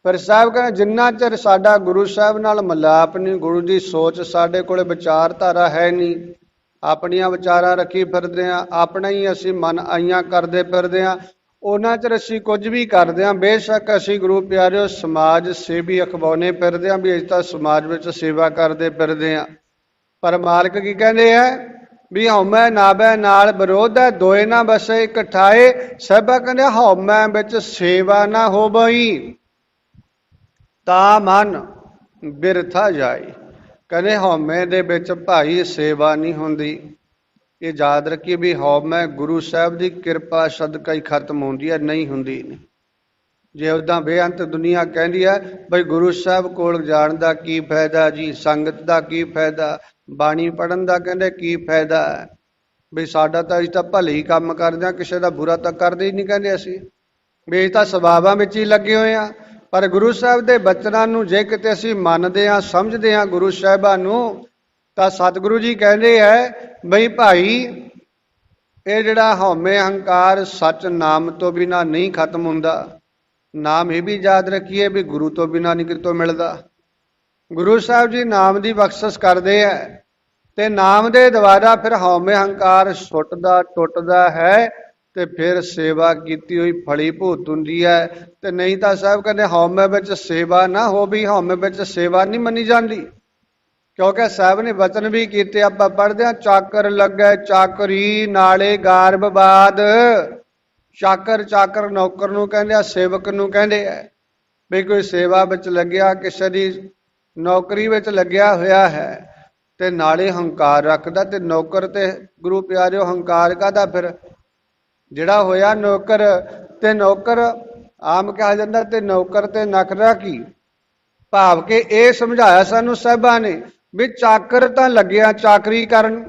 ਫਿਰ ਸਾਹਿਬ ਕਹਿੰਦੇ, ਜਿੰਨਾ ਚਿਰ ਸਾਡਾ ਗੁਰੂ ਸਾਹਿਬ ਨਾਲ ਮਿਲਾਪ ਨਹੀਂ, ਗੁਰੂ ਦੀ ਸੋਚ ਸਾਡੇ ਕੋਲ ਵਿਚਾਰਧਾਰਾ ਹੈ ਨਹੀਂ, ਆਪਣੀਆਂ ਵਿਚਾਰਾਂ ਰੱਖੀ ਫਿਰਦੇ ਹਾਂ, ਆਪਣਾ ਹੀ ਅਸੀਂ ਮਨ ਆਈਆਂ ਕਰਦੇ ਫਿਰਦੇ ਹਾਂ, ਉਹਨਾਂ ਚਿਰ ਅਸੀਂ ਕੁਝ ਵੀ ਕਰਦੇ ਹਾਂ। ਬੇਸ਼ੱਕ ਅਸੀਂ ਗੁਰੂ ਪਿਆਰਿਓ ਸਮਾਜ ਸੇਵੀ ਅਖਵਾਉਣੇ ਫਿਰਦੇ ਹਾਂ, ਵੀ ਅਸੀਂ ਤਾਂ ਸਮਾਜ ਵਿੱਚ ਸੇਵਾ ਕਰਦੇ ਫਿਰਦੇ ਹਾਂ, ਪਰ ਮਾਲਕ ਕੀ ਕਹਿੰਦੇ ਹੈ ਵੀ ਹਉਮੈ ਨਾਵੈ ਨਾਲ ਵਿਰੋਧ ਹੈ, ਦੋਏ ਨਾ ਬਸੇ ਇਕ ਠਾਏ। ਸਾਹਿਬਾਂ ਕਹਿੰਦੇ ਹਉਮੈ ਵਿੱਚ ਸੇਵਾ ਨਾ ਹੋਵਈ ਤਾਂ ਮਨ ਬਿਰਥਾ ਜਾਏ। ਕਹਿੰਦੇ ਹਉਮੈ ਦੇ ਵਿੱਚ ਭਾਈ ਸੇਵਾ ਨਹੀਂ ਹੁੰਦੀ। ਇਹ ਯਾਦ ਰੱਖੀਏ ਵੀ ਹਉਮੈ ਗੁਰੂ ਸਾਹਿਬ ਦੀ ਕਿਰਪਾ ਸਦਕਾ ਹੀ ਖਤਮ ਹੁੰਦੀ ਹੈ, ਨਹੀਂ ਹੁੰਦੀ ਨਹੀਂ। ਜੇ ਉੱਦਾਂ ਬੇਅੰਤ ਦੁਨੀਆ ਕਹਿੰਦੀ ਹੈ ਬਈ ਗੁਰੂ ਸਾਹਿਬ ਕੋਲ ਜਾਣ ਦਾ ਕੀ ਫਾਇਦਾ ਜੀ, ਸੰਗਤ ਦਾ ਕੀ ਫਾਇਦਾ, ਬਾਣੀ ਪੜ੍ਹਨ ਦਾ ਕਹਿੰਦੇ ਕੀ ਫਾਇਦਾ, ਵੀ ਸਾਡਾ ਤਾਂ ਅਸੀਂ ਤਾਂ ਭਲੇ ਹੀ ਕੰਮ ਕਰਦੇ ਹਾਂ, ਕਿਸੇ ਦਾ ਬੁਰਾ ਤਾਂ ਕਰਦੇ ਹੀ ਨਹੀਂ ਕਹਿੰਦੇ ਅਸੀਂ, ਵੀ ਅਸੀਂ ਤਾਂ ਸਵਾਬਾਂ ਵਿੱਚ ਹੀ ਲੱਗੇ ਹੋਏ ਹਾਂ। ਪਰ ਗੁਰੂ ਸਾਹਿਬ ਦੇ ਬਚਨਾਂ ਨੂੰ ਜੇ ਕਿਤੇ ਅਸੀਂ ਮੰਨਦੇ ਹਾਂ, ਸਮਝਦੇ ਹਾਂ ਗੁਰੂ ਸਾਹਿਬਾਂ ਨੂੰ, ਤਾਂ ਸਤਿਗੁਰੂ ਜੀ ਕਹਿੰਦੇ ਹੈ ਬਈ ਭਾਈ ਇਹ ਜਿਹੜਾ ਹਉਮੈ ਹੰਕਾਰ ਸੱਚ ਨਾਮ ਤੋਂ ਬਿਨਾਂ ਨਹੀਂ ਖਤਮ ਹੁੰਦਾ। ਨਾਮ ਇਹ ਵੀ ਯਾਦ ਰੱਖੀਏ ਵੀ ਗੁਰੂ ਤੋਂ ਬਿਨਾਂ ਨਹੀਂ ਕਿਤੋਂ ਮਿਲਦਾ। ਗੁਰੂ ਸਾਹਿਬ ਜੀ ਨਾਮ ਦੀ ਬਖਸ਼ਿਸ਼ ਕਰਦੇ ਹੈ, ਤੇ ਨਾਮ ਦੇ ਦੁਆਰਾ ਫਿਰ ਹਉਮੈ ਹੰਕਾਰ ਸੁੱਟਦਾ ਟੁੱਟਦਾ ਹੈ, ਤੇ ਫਿਰ ਸੇਵਾ ਕੀਤੀ ਹੋਈ ਫਲੀ ਭੂਤ ਹੁੰਦੀ ਹੈ। ਤੇ ਨਹੀਂ ਤਾਂ ਸਾਹਿਬ ਕਹਿੰਦੇ ਹਉਮੈ ਵਿੱਚ ਸੇਵਾ ਨਾ ਹੋਵੇ, ਹਉਮੈ ਵਿੱਚ ਸੇਵਾ ਨਹੀਂ ਮੰਨੀ ਜਾਂਦੀ। ਕਿਉਂਕਿ ਸਾਹਿਬ ਨੇ ਵਚਨ ਵੀ ਕੀਤੇ, ਆਪਾਂ ਪੜ੍ਹਦੇ ਹਾਂ, ਚਾਕਰ ਲੱਗੈ ਚਾਕਰੀ ਨਾਲੇ ਗਾਰਬਬਾਦ। ਚਾਕਰ ਨੌਕਰ ਨੂੰ ਕਹਿੰਦੇ ਆ, ਸੇਵਕ ਨੂੰ ਕਹਿੰਦੇ ਆ, ਵੀ ਕੋਈ ਸੇਵਾ ਵਿੱਚ ਲੱਗਿਆ, ਕਿਸੇ ਦੀ ਨੌਕਰੀ ਵਿੱਚ ਲੱਗਿਆ ਹੋਇਆ ਹੈ, ਤੇ ਨਾਲੇ ਹੰਕਾਰ ਰੱਖਦਾ। ਤੇ ਨੌਕਰ ਤੇ ਗੁਰੂ ਪਿਆਰਿਓ ਹੰਕਾਰ ਕਾਹਦਾ ਫਿਰ, ਜਿਹੜਾ ਹੋਇਆ ਨੌਕਰ, ਤੇ ਨੌਕਰ ਆਮ ਕਿਹਾ ਜਾਂਦਾ, ਤੇ ਨੌਕਰ ਤੇ ਨਖਰਾ ਕੀ ਭਾਵ ਕਿ ਇਹ ਸਮਝਾਇਆ ਸਾਨੂੰ ਸਾਹਿਬਾਂ ਨੇ ਵੀ ਚਾਕਰ ਤਾਂ ਲੱਗਿਆ ਚਾਕਰੀ ਕਰਨ,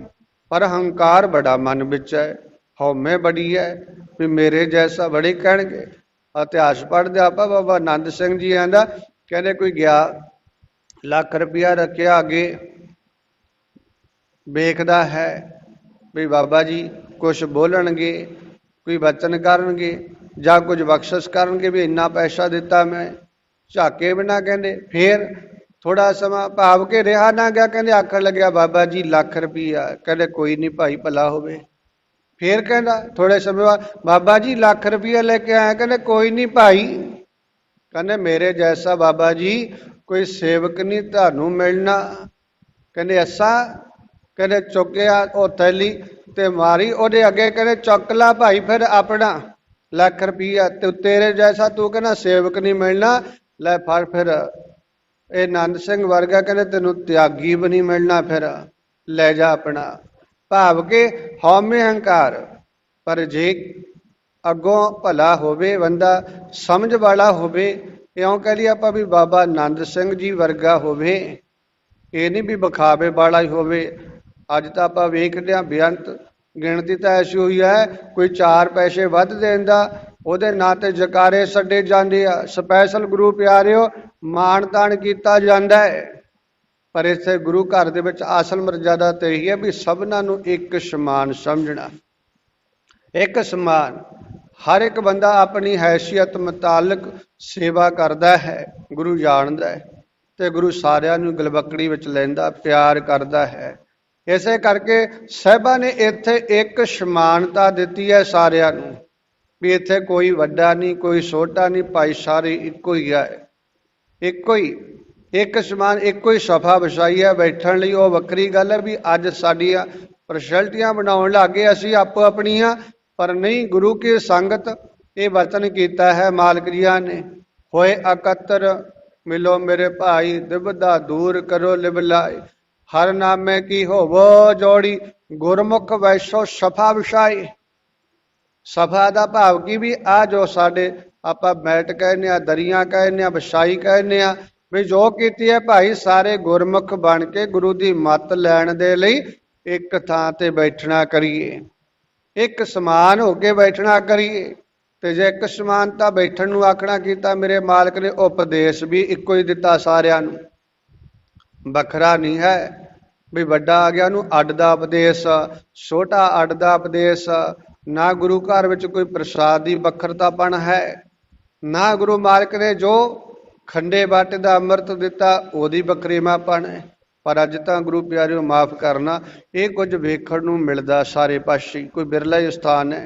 ਪਰ ਹੰਕਾਰ ਬੜਾ ਮਨ ਵਿੱਚ ਹੈ, ਹਉਮੈ ਬੜੀ ਹੈ, ਵੀ ਮੇਰੇ ਜੈਸਾ ਬੜੇ ਕਹਿਣਗੇ। ਇਤਿਹਾਸ ਪੜ੍ਹਦੇ ਆਪਾਂ, ਬਾਬਾ ਆਨੰਦ ਸਿੰਘ ਜੀ ਆਂਦਾ, ਕਹਿੰਦੇ ਕੋਈ ਗਿਆ ਲੱਖ ਰੁਪਇਆ ਰੱਖਿਆ ਅੱਗੇ, ਵੇਖਦਾ ਹੈ ਵੀ ਬਾਬਾ ਜੀ ਕੁਛ ਬੋਲਣਗੇ, ਕੋਈ ਵਚਨ ਕਰਨਗੇ ਜਾਂ ਕੁਝ ਬਖਸ਼ਿਸ਼ ਕਰਨਗੇ, ਵੀ ਇੰਨਾ ਪੈਸਾ ਦਿੱਤਾ ਮੈਂ, ਝਾਕੇ ਬਿਨਾਂ ਕਹਿੰਦੇ। ਫਿਰ ਥੋੜਾ ਸਮਾਂ ਭਾਵ ਕੇ ਰਿਹਾ ਨਾ ਗਿਆ, ਕਹਿੰਦੇ ਆਖਣ ਲੱਗਿਆ ਬਾਬਾ ਜੀ ਲੱਖ ਰੁਪਈਆ, ਕਹਿੰਦੇ ਕੋਈ ਨਹੀਂ ਭਾਈ ਭਲਾ ਹੋਵੇ। ਫਿਰ ਕਹਿੰਦਾ ਥੋੜੇ ਸਮੇਂ ਬਾਅਦ, ਬਾਬਾ ਜੀ ਲੱਖ ਰੁਪਈਆ ਲੈ ਕੇ ਆਇਆ, ਕਹਿੰਦੇ ਕੋਈ ਨਹੀਂ ਭਾਈ, ਕਹਿੰਦੇ ਮੇਰੇ ਜੈਸਾ ਬਾਬਾ ਜੀ ਕੋਈ ਸੇਵਕ ਨਹੀਂ ਤੁਹਾਨੂੰ ਮਿਲਣਾ। ਕਹਿੰਦੇ ਐਸਾ, ਕਹਿੰਦੇ ਚੁੱਕਿਆ ਉਹ ਥੈਲੀ ਤੇ ਮਾਰੀ ਉਹਦੇ ਅੱਗੇ, ਕਹਿੰਦੇ ਚੁੱਕ ਲਾ ਭਾਈ ਫਿਰ ਆਪਣਾ ਲੱਖ ਰੁਪਈਆ, ਤੇ ਤੇਰੇ ਜੈਸਾ ਤੂੰ ਕਹਿੰਦਾ ਸੇਵਕ ਨਹੀਂ ਮਿਲਣਾ, ਲੈ ਫੜ ਫਿਰ। ਇਹ ਆਨੰਦ ਸਿੰਘ ਵਰਗਾ ਕਹਿੰਦੇ ਤੈਨੂੰ ਤਿਆਗੀ ਵੀ ਨਹੀਂ ਮਿਲਣਾ, ਫਿਰ ਲੈ ਜਾ ਆਪਣਾ। ਭਾਵ ਕਿ ਹਉਮੈ ਹੰਕਾਰ। ਪਰ ਜੇ ਅੱਗੋਂ ਭਲਾ ਹੋਵੇ, ਬੰਦਾ ਸਮਝ ਵਾਲਾ ਹੋਵੇ। ਇਉਂ ਕਹਿ ਲਈਏ ਆਪਾਂ ਵੀ ਬਾਬਾ ਆਨੰਦ ਸਿੰਘ ਜੀ ਵਰਗਾ ਹੋਵੇ, ਇਹ ਨਹੀਂ ਵੀ ਵਿਖਾਵੇ ਵਾਲਾ ਹੀ ਹੋਵੇ। ਅੱਜ ਤਾਂ ਆਪਾਂ ਵੇਖਦੇ ਹਾਂ ਬੇਅੰਤ ਗਿਣਤੀ ਤਾਂ ਐਸੀ ਹੋਈ ਹੈ, ਕੋਈ 4 ਪੈਸੇ ਵੱਧ ਦਿੰਦਾ ਉਹਦੇ ਨਾਂ ਤੇ ਜਕਾਰੇ ਛੱਡੇ ਜਾਂਦੇ ਆ। ਸਪੈਸ਼ਲ ਗੁਰੂ ਪਿਆਰਿਓ ਮਾਣ ਤਾਣ ਕੀਤਾ ਜਾਂਦਾ ਹੈ, ਪਰ ਇੱਥੇ ਗੁਰੂ ਘਰ ਦੇ ਵਿੱਚ ਅਸਲ ਮਰਜ਼ਾਦਾ ਤਾਂ ਇਹੀ ਹੈ ਵੀ ਸਭਨਾਂ ਨੂੰ ਇੱਕ ਸਮਾਨ ਸਮਝਣਾ। ਇੱਕ ਸਮਾਨ, ਹਰ ਇੱਕ ਬੰਦਾ ਆਪਣੀ ਹੈਸੀਅਤ ਮੁਤਾਲਕ ਸੇਵਾ ਕਰਦਾ ਹੈ, ਗੁਰੂ ਜਾਣਦਾ ਹੈ, ਤੇ ਗੁਰੂ ਸਾਰਿਆਂ ਨੂੰ ਗਲਵੱਕੜੀ ਵਿੱਚ ਲੈਂਦਾ, ਪਿਆਰ ਕਰਦਾ ਹੈ। ਇਸੇ ਕਰਕੇ ਸਾਹਿਬਾਂ ਨੇ ਇੱਥੇ ਇੱਕ ਸਮਾਨਤਾ ਦਿੱਤੀ ਹੈ ਸਾਰਿਆਂ ਨੂੰ, ਵੀ ਇੱਥੇ ਕੋਈ ਵੱਡਾ ਨਹੀਂ, ਕੋਈ ਛੋਟਾ ਨਹੀਂ, ਭਾਈ ਸਾਰੇ ਇੱਕੋ ਹੀ ਹੈ। ਇੱਕੋ ਹੀ ਇੱਕ ਸਮਾਨ, ਇੱਕੋ ਹੀ ਸਫਾ ਵਿਛਾਈ ਹੈ ਬੈਠਣ ਲਈ। ਉਹ ਵੱਖਰੀ ਗੱਲ ਹੈ ਵੀ ਅੱਜ ਸਾਡੀਆਂ ਪ੍ਰਸ਼ੈਲਟੀਆਂ ਬਣਾਉਣ ਲੱਗ ਗਏ ਅਸੀਂ ਆਪੋ ਆਪਣੀਆਂ, ਪਰ ਨਹੀਂ, ਗੁਰੂ ਕੀ ਸੰਗਤ ਇਹ ਵਚਨ ਕੀਤਾ ਹੈ ਮਾਲਕ ਜੀਆਂ ਨੇ, ਹੋਏ ਇਕੱਤਰ ਮਿਲੋ ਮੇਰੇ ਭਾਈ, ਦਿਵਦਾ ਦੂਰ ਕਰੋ ਲਿਵਲਾਈ, ਹਰ ਨਾਮੇ ਕੀ ਹੋਵੋ ਜੋੜੀ, ਗੁਰਮੁਖ ਵੈਸੋ ਸਫਾ ਵਿਛਾਈ। ਸਫਾ ਦਾ ਭਾਵ ਕੀ ਵੀ ਆ ਜੋ ਸਾਡੇ ਆਪਾਂ ਮੈਟ ਕਹਿੰਦੇ ਆ, ਦਰੀਆਂ ਕਹਿੰਦੇ ਆ, ਵਿਛਾਈ ਕਹਿੰਦੇ ਆ, ਵੀ ਜੋ ਕੀਤੀ ਹੈ ਭਾਈ ਸਾਰੇ ਗੁਰਮੁਖ ਬਣ ਕੇ ਗੁਰੂ ਦੀ ਮੱਤ ਲੈਣ ਦੇ ਲਈ ਇੱਕ ਥਾਂ ਤੇ ਬੈਠਣਾ ਕਰੀਏ, ਇੱਕ ਸਮਾਨ ਹੋ ਕੇ ਬੈਠਣਾ ਕਰੀਏ। ਤੇ ਜੇ ਇੱਕ ਸਮਾਨਤਾ ਬੈਠਣ ਨੂੰ ਆਖਣਾ ਕੀਤਾ, ਮੇਰੇ ਮਾਲਕ ਨੇ ਉਪਦੇਸ਼ ਵੀ ਇੱਕੋ ਹੀ ਦਿੱਤਾ ਸਾਰਿਆਂ ਨੂੰ, ਵੱਖਰਾ ਨਹੀਂ ਹੈ ਵੀ ਵੱਡਾ ਆ ਗਿਆ ਉਹਨੂੰ ਅੱਡ ਦਾ ਉਪਦੇਸ਼, ਛੋਟਾ ਅੱਡ ਦਾ ਉਪਦੇਸ਼। ਨਾ ਗੁਰੂ ਘਰ ਵਿੱਚ ਕੋਈ ਪ੍ਰਸਾਦ ਦੀ ਵੱਖਰਤਾਪਣ ਹੈ, ਨਾ ਗੁਰੂ ਮਾਲਕ ਨੇ ਜੋ ਖੰਡੇ ਬਾਟੇ ਦਾ ਅੰਮ੍ਰਿਤ ਦਿੱਤਾ ਉਹਦੀ ਵੱਖਰੇਵਾਂਪਣ ਹੈ। ਪਰ ਅੱਜ ਤਾਂ ਗੁਰੂ ਪਿਆਰਿਓ ਮਾਫ ਕਰਨਾ, ਇਹ ਕੁਝ ਵੇਖਣ ਨੂੰ ਮਿਲਦਾ ਸਾਰੇ ਪਾਸੇ। ਕੋਈ ਬਿਰਲਾ ਹੀ ਸਥਾਨ ਹੈ,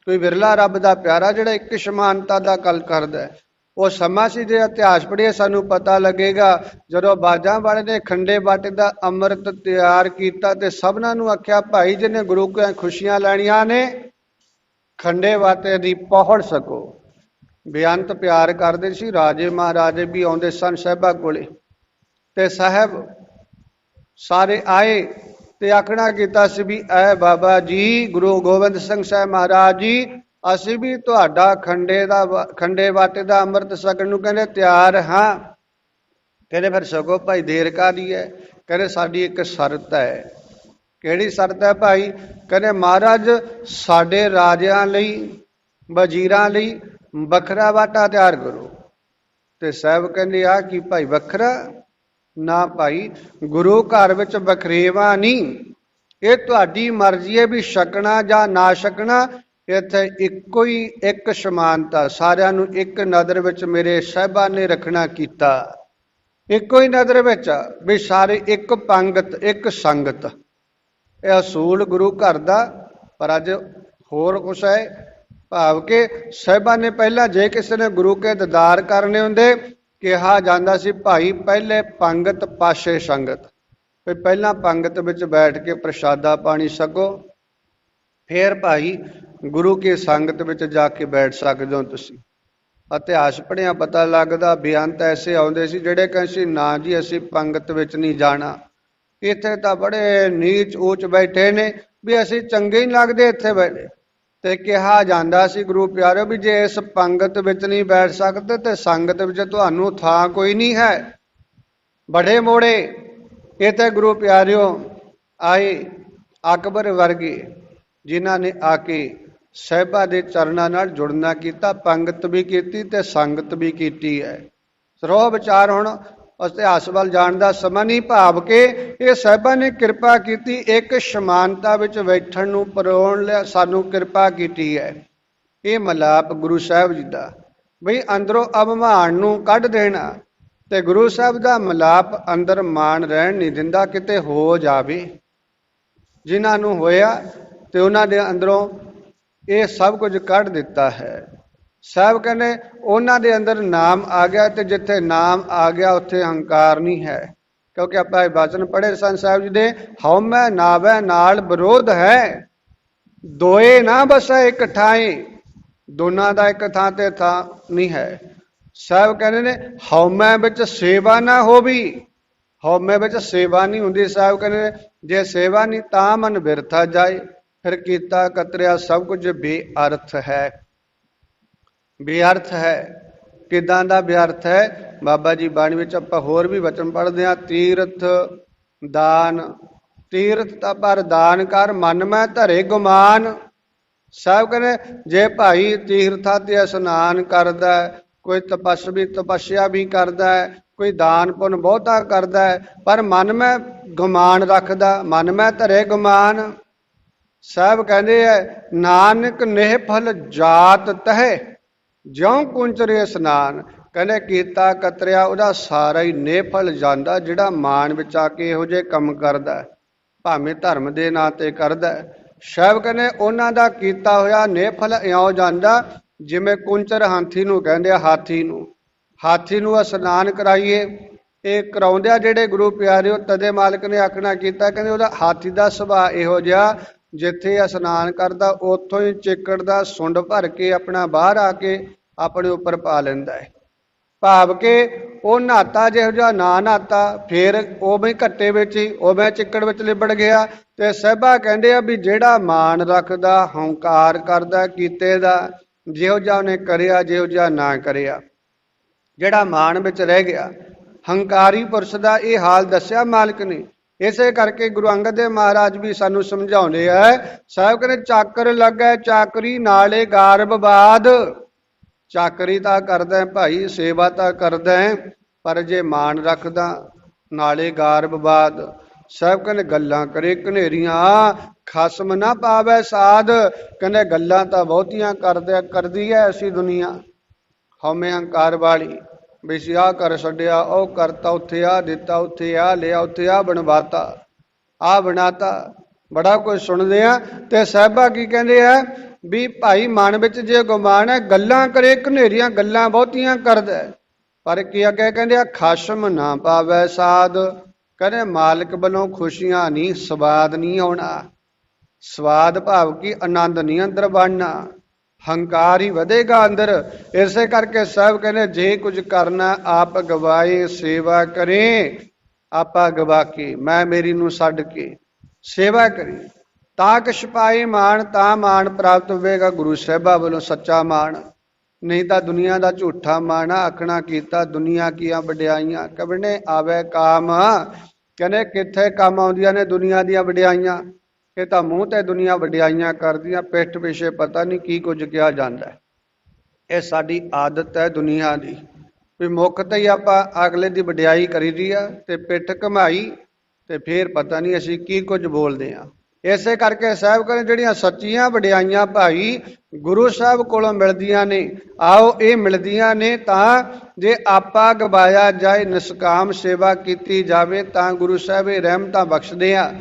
ਕੋਈ ਬਿਰਲਾ ਰੱਬ ਦਾ ਪਿਆਰਾ ਜਿਹੜਾ ਇੱਕ ਸਮਾਨਤਾ ਦਾ ਗੱਲ ਕਰਦਾ ਹੈ। ਉਹ ਸਮਾਂ ਸੀ, ਜੇ ਇਤਿਹਾਸ ਪੜ੍ਹੀਏ ਸਾਨੂੰ ਪਤਾ ਲੱਗੇਗਾ, ਜਦੋਂ ਬਾਜਾਂ ਵਾਲੇ ਨੇ ਖੰਡੇ ਬਾਟੇ ਦਾ ਅੰਮ੍ਰਿਤ ਤਿਆਰ ਕੀਤਾ ਤੇ ਸਭਨਾਂ ਨੂੰ ਆਖਿਆ ਭਾਈ ਜਿਹਨੇ ਗੁਰੂ ਦੀਆਂ ਖੁਸ਼ੀਆਂ ਲੈਣੀਆਂ ਨੇ ਖੰਡੇ ਬਾਟੇ ਦੀ ਪਹੁੰਚ ਸਕੋ। ਬੇਅੰਤ ਪਿਆਰ ਕਰਦੇ ਸੀ, ਰਾਜੇ ਮਹਾਰਾਜੇ ਵੀ ਆਉਂਦੇ ਸਨ ਸਾਹਿਬਾਂ ਕੋਲੇ, ਤੇ ਸਾਹਿਬ ਸਾਰੇ ਆਏ ਤੇ ਆਖਣਾ ਕੀਤਾ ਸੀ ਵੀ ਐ ਬਾਬਾ ਜੀ ਗੁਰੂ ਗੋਬਿੰਦ ਸਿੰਘ ਸਾਹਿਬ ਮਹਾਰਾਜ ਜੀ, ਅਸੀਂ ਵੀ ਤੁਹਾਡਾ ਖੰਡੇ ਬਾਟੇ ਦਾ ਅੰਮ੍ਰਿਤ ਛਕਣ ਨੂੰ ਕਹਿੰਦੇ ਤਿਆਰ ਹਾਂ। ਕਹਿੰਦੇ ਫਿਰ ਸਗੋਂ ਭਾਈ ਦੇਰ ਕਾਹਦੀ ਹੈ? ਕਹਿੰਦੇ ਸਾਡੀ ਇੱਕ ਸ਼ਰਤ ਹੈ। ਕਿਹੜੀ ਸ਼ਰਤ ਹੈ ਭਾਈ? ਕਹਿੰਦੇ ਮਹਾਰਾਜ ਸਾਡੇ ਰਾਜਿਆਂ ਲਈ, ਵਜ਼ੀਰਾਂ ਲਈ ਵੱਖਰਾ ਬਾਟਾ ਤਿਆਰ ਕਰੋ। ਤੇ ਸਾਹਿਬ ਕਹਿੰਦੇ ਆ ਕੀ ਭਾਈ ਵੱਖਰਾ? ਨਾ ਭਾਈ, ਗੁਰੂ ਘਰ ਵਿੱਚ ਵਖਰੇਵਾ ਨਹੀਂ, ਇਹ ਤੁਹਾਡੀ ਮਰਜ਼ੀ ਹੈ ਵੀ ਛਕਣਾ ਜਾਂ ਨਾ ਛਕਣਾ। ਇੱਥੇ ਇੱਕੋ ਹੀ ਇੱਕ ਸਮਾਨਤਾ, ਸਾਰਿਆਂ ਨੂੰ ਇੱਕ ਨਜ਼ਰ ਵਿੱਚ ਮੇਰੇ ਸਾਹਿਬਾਂ ਨੇ ਰੱਖਣਾ ਕੀਤਾ, ਇੱਕੋ ਹੀ ਨਜ਼ਰ ਵਿੱਚ ਵੀ ਸਾਰੇ ਇੱਕ ਪੰਗਤ, ਇੱਕ ਸੰਗਤ। ਇਹ ਅਸੂਲ ਗੁਰੂ ਘਰ ਦਾ। ਪਰ ਅੱਜ ਹੋਰ ਕੁਛ ਹੈ, ਭਾਵ ਕਿ ਸਾਹਿਬਾਂ ਨੇ ਪਹਿਲਾਂ ਜੇ ਕਿਸੇ ਨੇ ਗੁਰੂ ਕੇ ਦੀਦਾਰ ਕਰਨੇ ਹੁੰਦੇ, ਕਿਹਾ ਜਾਂਦਾ ਸੀ ਭਾਈ ਪਹਿਲੇ ਪੰਗਤ ਪਾਸੇ ਸੰਗਤ, ਵੀ ਪਹਿਲਾਂ ਪੰਗਤ ਵਿੱਚ ਬੈਠ ਕੇ ਪ੍ਰਸ਼ਾਦਾ ਪਾਣੀ ਛਕੋ, ਫਿਰ ਭਾਈ ਗੁਰੂ ਕੀ ਸੰਗਤ ਵਿੱਚ ਜਾ ਕੇ ਬੈਠ ਸਕਦੇ ਹੋ ਤੁਸੀਂ। ਇਤਿਹਾਸ ਪੜ੍ਹਿਆ ਪਤਾ ਲੱਗਦਾ ਬੇਅੰਤ ਐਸੇ ਆਉਂਦੇ ਸੀ ਜਿਹੜੇ ਕਹਿੰਦੇ ਸੀ ਨਾ ਜੀ ਅਸੀਂ ਪੰਗਤ ਵਿੱਚ ਨਹੀਂ ਜਾਣਾ, ਇੱਥੇ ਤਾਂ ਬੜੇ ਨੀਚ ਊਚ ਬੈਠੇ ਨੇ ਵੀ ਅਸੀਂ ਚੰਗੇ ਹੀ ਲੱਗਦੇ ਇੱਥੇ ਬੈਠੇ। ਤੇ ਕਿਹਾ ਜਾਂਦਾ ਸੀ ਗੁਰੂ ਪਿਆਰਿਓ ਵੀ ਜੇ ਇਸ ਪੰਗਤ ਵਿੱਚ ਨਹੀਂ ਬੈਠ ਸਕਦੇ ਤੇ ਸੰਗਤ ਵਿੱਚ ਤੁਹਾਨੂੰ ਥਾਂ ਕੋਈ ਨਹੀਂ ਹੈ। ਬੜੇ ਮੋੜੇ ਇੱਥੇ ਗੁਰੂ ਪਿਆਰਿਓ ਆਏ ਅਕਬਰ ਵਰਗੇ, ਜਿਨ੍ਹਾਂ ਨੇ ਆ ਕੇ ਸਾਹਿਬਾਂ ਦੇ ਚਰਨਾਂ ਨਾਲ ਜੁੜਨਾ ਕੀਤਾ, ਪੰਗਤ ਵੀ ਕੀਤੀ ਤੇ ਸੰਗਤ ਵੀ ਕੀਤੀ ਹੈ। ਸਰੋਹ ਵਿਚਾਰ ਹੁਣ ਇਤਿਹਾਸ ਵੱਲ ਜਾਣ ਦਾ ਸਮਾਂ ਨਹੀਂ, ਭਾਵ ਕਿ ਇਹ ਸਾਹਿਬਾਂ ਨੇ ਕਿਰਪਾ ਕੀਤੀ ਇੱਕ ਸਮਾਨਤਾ ਵਿੱਚ ਬੈਠਣ ਨੂੰ, ਪਰੋਣ ਲਿਆ ਸਾਨੂੰ ਕਿਰਪਾ ਕੀਤੀ ਹੈ। ਇਹ ਮਲਾਪ ਗੁਰੂ ਸਾਹਿਬ ਜੀ ਦਾ, ਬਈ ਅੰਦਰੋਂ ਅਭਿਮਾਨ ਨੂੰ ਕੱਢ ਦੇਣਾ। ਤੇ ਗੁਰੂ ਸਾਹਿਬ ਦਾ ਮਲਾਪ ਅੰਦਰ ਮਾਣ ਰਹਿਣ ਨਹੀਂ ਦਿੰਦਾ, ਕਿਤੇ ਹੋ ਜਾਵੇ। ਜਿਨ੍ਹਾਂ ਨੂੰ ਹੋਇਆ ਤੇ ਉਹਨਾਂ ਦੇ ਅੰਦਰੋਂ ਇਹ ਸਭ ਕੁਝ ਕੱਢ ਦਿੱਤਾ ਹੈ। ਸਾਹਿਬ ਕਹਿੰਦੇ ਉਹਨਾਂ ਦੇ ਅੰਦਰ ਨਾਮ ਆ ਗਿਆ, ਤੇ ਜਿੱਥੇ ਨਾਮ ਆ ਗਿਆ ਉੱਥੇ ਹੰਕਾਰ ਨਹੀਂ ਹੈ। ਕਿਉਂਕਿ ਆਪਾਂ ਇਹ ਵਚਨ ਪੜ੍ਹੇ ਸਨ ਸਾਹਿਬ ਜੀ ਦੇ, ਹਉਮੈ ਨਾਵੈ ਨਾਲ ਵਿਰੋਧ ਹੈ, ਦੋਏ ਨਾ ਬਸੈ ਇੱਕ ਠਾਏ। ਦੋਨਾਂ ਦਾ ਇੱਕ ਥਾਂ ਤੇ ਥਾਂ ਨਹੀਂ ਹੈ। ਸਾਹਿਬ ਕਹਿੰਦੇ ਨੇ ਹਉਮੈ ਵਿੱਚ ਸੇਵਾ ਨਾ ਹੋਵੀ, ਹਉਮੈ ਵਿੱਚ ਸੇਵਾ ਨਹੀਂ ਹੁੰਦੀ। ਸਾਹਿਬ ਕਹਿੰਦੇ ਜੇ ਸੇਵਾ ਨਹੀਂ ਤਾਂ ਮਨ ਬਿਰਥਾ ਜਾਏ, ਫਿਰ ਕੀਤਾ ਕਤਰਿਆ ਸਭ ਕੁਝ ਬੇਅਰਥ ਹੈ। ਬੇਅਰਥ ਹੈ। ਕਿੱਦਾਂ ਦਾ ਬੇਅਰਥ ਹੈ? ਬਾਬਾ ਜੀ ਬਾਣੀ ਵਿੱਚ ਆਪਾਂ ਹੋਰ ਵੀ ਵਚਨ ਪੜ੍ਹਦੇ ਹਾਂ, ਤੀਰਥ ਦਾਨ, ਤੀਰਥ ਤਾਂ ਪਰ ਦਾਨ ਕਰ, ਮਨ ਮੈਂ ਧਰੇ ਗੁਮਾਨ। ਸਾਹਿਬ ਕਹਿੰਦੇ ਜੇ ਭਾਈ ਤੀਰਥਾਂ ਤੇ ਇਸ਼ਨਾਨ ਕਰਦਾ, ਕੋਈ ਤਪੱਸਿਆ ਵੀ ਕਰਦਾ ਹੈ, ਕੋਈ ਦਾਨ ਪੁੰਨ ਬਹੁਤਾ ਕਰਦਾ ਹੈ, ਪਰ ਮਨ ਮੈਂ ਗੁਮਾਨ ਰੱਖਦਾ, ਮਨ ਮੈਂ ਧਰੇ ਗੁਮਾਨ। ਸਾਹਿਬ ਕਹਿੰਦੇ ਹੈ ਨਾਨਕ ਨਿਹਫਲ ਜਾਤ ਤਹਿ ਜਿਉਂ ਕੁੰਚਰੇ ਇਸ਼ਨਾਨ। ਕਹਿੰਦੇ ਕੀਤਾ ਕਤਰਿਆ ਉਹਦਾ ਸਾਰਾ ਹੀ ਨਿਹਫਲ ਜਾਂਦਾ, ਜਿਹੜਾ ਮਾਨ ਵਿੱਚ ਆ ਕੇ ਇਹੋ ਜਿਹੇ ਕੰਮ ਕਰਦਾ, ਭਾਵੇਂ ਧਰਮ ਦੇ ਨਾਂ ਤੇ ਕਰਦਾ। ਸਾਹਿਬ ਕਹਿੰਦੇ ਉਹਨਾਂ ਦਾ ਕੀਤਾ ਹੋਇਆ ਨਿਹਫਲ ਇਉਂ ਜਾਂਦਾ ਜਿਵੇਂ ਕੁੰਚਰ ਹਾਥੀ ਨੂੰ ਕਹਿੰਦੇ ਆ, ਹਾਥੀ ਨੂੰ ਇਸ਼ਨਾਨ ਕਰਾਈਏ। ਇਹ ਕਰਾਉਂਦੇ ਆ ਜਿਹੜੇ ਗੁਰੂ ਪਿਆਰੇ, ਉਹ ਤਦੇ ਮਾਲਕ ਨੇ ਆਖਣਾ ਕੀਤਾ, ਕਹਿੰਦੇ ਉਹਦਾ ਹਾਥੀ ਦਾ ਸੁਭਾਅ ਇਹੋ ਜਿਹਾ, ਜਿੱਥੇ ਇਸ਼ਨਾਨ ਕਰਦਾ ਉੱਥੋਂ ਹੀ ਚਿੱਕੜ ਦਾ ਸੁੰਡ ਭਰ ਕੇ ਆਪਣਾ ਬਾਹਰ ਆ ਕੇ ਆਪਣੇ ਉੱਪਰ ਪਾ ਲੈਂਦਾ ਹੈ। ਭਾਵ ਕਿ ਉਹ ਨਹਾਤਾ ਜਿਹੋ ਜਿਹਾ ਨਾ ਨਹਾਤਾ, ਫਿਰ ਉਵੇਂ ਘੱਟੇ ਵਿੱਚ ਹੀ ਉਵੇਂ ਚਿੱਕੜ ਵਿੱਚ ਲਿਬੜ ਗਿਆ। ਤੇ ਸਾਹਿਬਾ ਕਹਿੰਦੇ ਆ ਵੀ ਜਿਹੜਾ ਮਾਣ ਰੱਖਦਾ, ਹੰਕਾਰ ਕਰਦਾ ਕੀਤੇ ਦਾ, ਜਿਹੋ ਜਿਹਾ ਉਹਨੇ ਕਰਿਆ ਜਿਹੋ ਜਿਹਾ ਨਾ ਕਰਿਆ, ਜਿਹੜਾ ਮਾਣ ਵਿੱਚ ਰਹਿ ਗਿਆ, ਹੰਕਾਰੀ ਪੁਰਸ਼ ਦਾ ਇਹ ਹਾਲ ਦੱਸਿਆ ਮਾਲਕ ਨੇ। ਇਸੇ ਕਰਕੇ ਗੁਰੂ ਅੰਗਦ ਦੇਵ ਮਹਾਰਾਜ ਵੀ ਸਾਨੂੰ ਸਮਝਾਉਂਦੇ ਆ, ਸਾਹਿਬ ਕਹਿੰਦੇ ਚਾਕਰ ਲੱਗੈ ਚਾਕਰੀ ਨਾਲੇ ਗਾਰਬਵਾਦ। ਚਾਕਰੀ ਤਾਂ ਕਰਦਾ ਭਾਈ, ਸੇਵਾ ਤਾਂ ਕਰਦਾ, ਪਰ ਜੇ ਮਾਣ ਰੱਖਦਾ ਨਾਲੇ ਗਾਰਬਵਾਦ। ਸਾਹਿਬ ਕਹਿੰਦੇ ਗੱਲਾਂ ਕਰੇ ਘਨੇਰੀਆਂ, ਖਸਮ ਨਾ ਪਾਵੈ ਸਾਧ। ਕਹਿੰਦੇ ਗੱਲਾਂ ਤਾਂ ਬਹੁਤੀਆਂ ਕਰਦੀ ਹੈ ਐਸੀ ਦੁਨੀਆ, ਹਉਮੈ ਹੰਕਾਰ ਵਾਲੀ, ਵੀ ਅਸੀਂ ਆਹ ਕਰ ਛੱਡਿਆ, ਉਹ ਕਰਤਾ, ਉੱਥੇ ਆ ਦਿੱਤਾ, ਉੱਥੇ ਆ ਲਿਆ, ਉੱਥੇ ਆ ਬਣਵਾਤਾ, ਆ ਬਣਾਤਾ, ਬੜਾ ਕੁਝ ਸੁਣਦੇ ਆ। ਤੇ ਸਾਹਿਬਾ ਕੀ ਕਹਿੰਦੇ ਆ ਵੀ ਭਾਈ ਮਨ ਵਿੱਚ ਜੇ ਗੁਮਾਨ ਹੈ, ਗੱਲਾਂ ਕਰੇ ਘਨੇਰੀਆਂ, ਗੱਲਾਂ ਬਹੁਤੀਆਂ ਕਰਦਾ, ਪਰ ਕੀ ਅੱਗੇ ਕਹਿੰਦੇ ਆ ਖਸਮ ਨਾ ਪਾਵੈ ਸਾਧ। ਕਹਿੰਦੇ ਮਾਲਕ ਵੱਲੋਂ ਖੁਸ਼ੀਆਂ ਨਹੀਂ, ਸਵਾਦ ਨਹੀਂ ਆਉਣਾ। ਸਵਾਦ ਭਾਵ ਕਿ ਆਨੰਦ ਨਹੀਂ ਅੰਦਰ ਬਣਨਾ, ਹੰਕਾਰ ਹੀ ਵਧੇਗਾ ਅੰਦਰ। ਇਸੇ ਕਰਕੇ ਸਾਹਿਬ ਕਹਿੰਦੇ ਜੇ ਕੁਝ ਕਰਨਾ ਆਪ ਗਵਾਏ, ਸੇਵਾ ਕਰੇ ਆਪਾ ਗਵਾ ਕੇ, ਮੈਂ ਮੇਰੀ ਨੂੰ ਛੱਡ ਕੇ ਸੇਵਾ ਕਰੀ, ਤਾਂ ਕਿ ਛਪਾਏ ਮਾਣ, ਤਾਂ ਮਾਣ ਪ੍ਰਾਪਤ ਹੋਵੇਗਾ ਗੁਰੂ ਸਾਹਿਬਾਂ ਵੱਲੋਂ ਸੱਚਾ ਮਾਣ। ਨਹੀਂ ਤਾਂ ਦੁਨੀਆ ਦਾ ਝੂਠਾ ਮਾਣ ਆਖਣਾ ਕੀਤਾ, ਦੁਨੀਆ ਕੀਆਂ ਵਡਿਆਈਆਂ ਕਬਣੇ ਆਵੇ ਕਾਮ। ਕਹਿੰਦੇ ਕਿੱਥੇ ਕੰਮ ਆਉਂਦੀਆਂ ਨੇ ਦੁਨੀਆ ਦੀਆਂ ਵਡਿਆਈਆਂ? ਇਹ ਤਾਂ ਮੂੰਹ ਤੇ ਦੁਨੀਆ ਵਡਿਆਈਆਂ ਕਰਦੀਆਂ, ਪਿੱਠ ਪਿੱਛੇ ਪਤਾ ਨਹੀਂ ਕੀ ਕੁਝ ਕਿਹਾ ਜਾਂਦਾ। ਇਹ ਸਾਡੀ ਆਦਤ ਹੈ ਦੁਨੀਆ ਦੀ, ਵੀ ਮੁੱਖ ਤੇ ਹੀ ਆਪਾਂ ਅਗਲੇ ਦੀ ਵਡਿਆਈ ਕਰੀਦੀ ਆ ਤੇ ਪਿੱਠ ਘਮਾਈ ਤੇ ਫੇਰ ਪਤਾ ਨਹੀਂ ਅਸੀਂ ਕੀ ਕੁਝ ਬੋਲਦੇ ਹਾਂ। ਇਸੇ ਕਰਕੇ ਸਾਹਿਬ ਕਹਿੰਦੇ ਜਿਹੜੀਆਂ ਸੱਚੀਆਂ ਵਡਿਆਈਆਂ ਭਾਈ ਗੁਰੂ ਸਾਹਿਬ ਕੋਲੋਂ ਮਿਲਦੀਆਂ ਨੇ, ਆਓ ਇਹ ਮਿਲਦੀਆਂ ਨੇ ਤਾਂ ਜੇ ਆਪਾ ਗਵਾਇਆ ਜਾਏ, ਨਿਸਕਾਮ ਸੇਵਾ ਕੀਤੀ ਜਾਵੇ ਤਾਂ ਗੁਰੂ ਸਾਹਿਬ ਇਹ ਰਹਿਮਤਾਂ ਬਖਸ਼ਦੇ ਆ।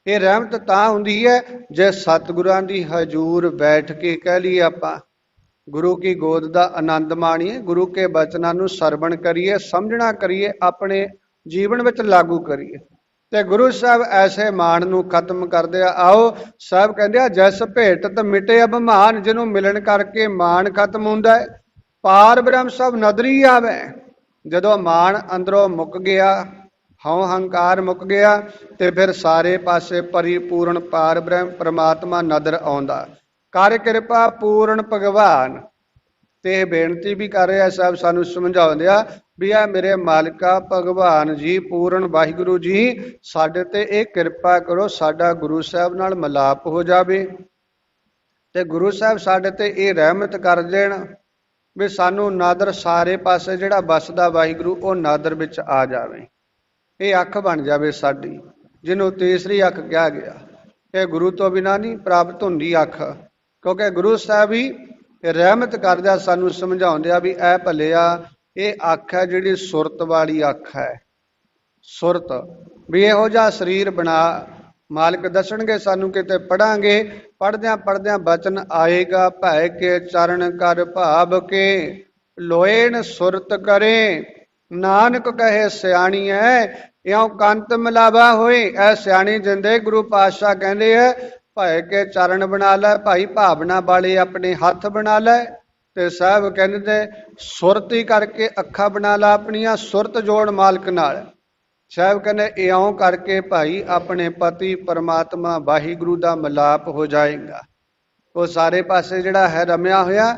ਇਹ ਰਹਿਮਤ ਤਾਂ ਹੁੰਦੀ ਹੈ ਜੇ ਸਤਿਗੁਰਾਂ ਦੀ ਹਜ਼ੂਰ ਬੈਠ ਕੇ ਕਹਿ ਲਈਏ ਆਪਾਂ ਗੁਰੂ ਕੀ ਗੋਦ ਦਾ ਆਨੰਦ ਮਾਣੀਏ, ਗੁਰੂ ਕੇ ਬਚਨਾਂ ਨੂੰ ਸਰਵਣ ਕਰੀਏ, ਸਮਝਣਾ ਕਰੀਏ, ਆਪਣੇ ਜੀਵਨ ਵਿੱਚ ਲਾਗੂ ਕਰੀਏ। ਤੇ ਗੁਰੂ ਸਾਹਿਬ ਐਸੇ ਮਾਣ ਨੂੰ ਖਤਮ ਕਰਦੇ ਆ। ਆਓ ਸਾਹਿਬ ਕਹਿੰਦੇ ਆ ਜੈਸ ਭੇਟਤ ਮਿਟੇ ਅਭਿਮਾਨ, ਜਿਹਨੂੰ ਮਿਲਣ ਕਰਕੇ ਮਾਣ ਖਤਮ ਹੁੰਦਾ ਹੈ। ਪਾਰ ਬ੍ਰਹਮ ਸਭ ਨਦਰੀ ਆਵੇ। ਜਦੋਂ ਮਾਣ ਅੰਦਰੋਂ ਮੁੱਕ ਗਿਆ, ਹਉ ਹੰਕਾਰ ਮੁੱਕ ਗਿਆ, ਤੇ ਫਿਰ ਸਾਰੇ ਪਾਸੇ ਪਰਿਪੂਰਨ ਪਾਰ ਬ੍ਰਹਮ ਪਰਮਾਤਮਾ ਨਦਰ ਆਉਂਦਾ। ਕਰ ਕਿਰਪਾ ਪੂਰਨ ਭਗਵਾਨ। ਤੇ ਇਹ ਬੇਨਤੀ ਵੀ ਕਰ ਰਿਹਾ ਸਾਹਿਬ ਸਾਨੂੰ ਸਮਝਾਉਂਦੇ ਆ ਵੀ ਆ ਮੇਰੇ ਮਾਲਕਾ ਭਗਵਾਨ ਜੀ, ਪੂਰਨ ਵਾਹਿਗੁਰੂ ਜੀ, ਸਾਡੇ ਤੇ ਇਹ ਕਿਰਪਾ ਕਰੋ, ਸਾਡਾ ਗੁਰੂ ਸਾਹਿਬ ਨਾਲ ਮਿਲਾਪ ਹੋ ਜਾਵੇ ਤੇ ਗੁਰੂ ਸਾਹਿਬ ਸਾਡੇ ਤੇ ਇਹ ਰਹਿਮਤ ਕਰ ਦੇਣ ਵੀ ਸਾਨੂੰ ਨਾਦਰ ਸਾਰੇ ਪਾਸੇ ਜਿਹੜਾ ਬਸਦਾ ਵਾਹਿਗੁਰੂ ਉਹ ਨਾਦਰ ਵਿੱਚ ਆ ਜਾਵੇ। ਇਹ ਅੱਖ ਬਣ ਜਾਵੇ ਸਾਡੀ, ਜਿਹਨੂੰ ਤੀਸਰੀ ਅੱਖ ਕਿਹਾ ਗਿਆ। ਇਹ ਗੁਰੂ ਤੋਂ ਬਿਨਾਂ ਨਹੀਂ ਪ੍ਰਾਪਤ ਹੁੰਦੀ ਅੱਖ, ਕਿਉਂਕਿ ਗੁਰੂ ਸਾਹਿਬ ਹੀ ਰਹਿਮਤ ਕਰਦਾ, ਸਾਨੂੰ ਸਮਝਾਉਂਦੇ ਆ ਵੀ ਇਹ ਭਲਿਆ ਇਹ ਅੱਖ ਹੈ ਜਿਹੜੀ ਸੁਰਤ ਵਾਲੀ ਅੱਖ ਹੈ। ਸੁਰਤ ਵੀ ਇਹੋ ਜਿਹਾ ਸਰੀਰ ਬਣਾ, ਮਾਲਕ ਦੱਸਣਗੇ ਸਾਨੂੰ, ਕਿਤੇ ਪੜਾਂਗੇ, ਪੜਦਿਆਂ ਬਚਨ ਆਏਗਾ, ਭੈ ਕੇ ਚਰਨ ਕਰ ਭਾਵ ਕੇ ਲੋਏਨ ਸੁਰਤ ਕਰੇ। ਨਾਨਕ ਕਹੇ ਸਿਆਣੀ ਹੈ ਇਉਂ ਕੰਤ ਮਿਲਾਵਾ ਹੋਏ। ਐ ਸਿਆਣੀ ਜਿੰਦੇ ਗੁਰੂ ਪਾਤਸ਼ਾਹ ਕਹਿੰਦੇ ਹੈ ਭੈ ਕੇ ਚਰਨ ਬਣਾ ਲੈ ਭਾਈ, ਭਾਵਨਾ ਵਾਲੇ ਆਪਣੇ ਹੱਥ ਬਣਾ ਲੈ। ਤੇ ਸਾਹਿਬ ਕਹਿੰਦੇ ਸੁਰਤੀ ਕਰਕੇ ਅੱਖਾਂ ਬਣਾ ਲਾ ਆਪਣੀਆਂ, ਸੁਰਤ ਜੋੜ ਮਾਲਕ ਨਾਲ। ਸਾਹਿਬ ਕਹਿੰਦੇ ਇਉਂ ਕਰਕੇ ਭਾਈ ਆਪਣੇ ਪਤੀ ਪਰਮਾਤਮਾ ਵਾਹਿਗੁਰੂ ਦਾ ਮਿਲਾਪ ਹੋ ਜਾਏਗਾ। ਉਹ ਸਾਰੇ ਪਾਸੇ ਜਿਹੜਾ ਹੈ ਰਮਿਆ ਹੋਇਆ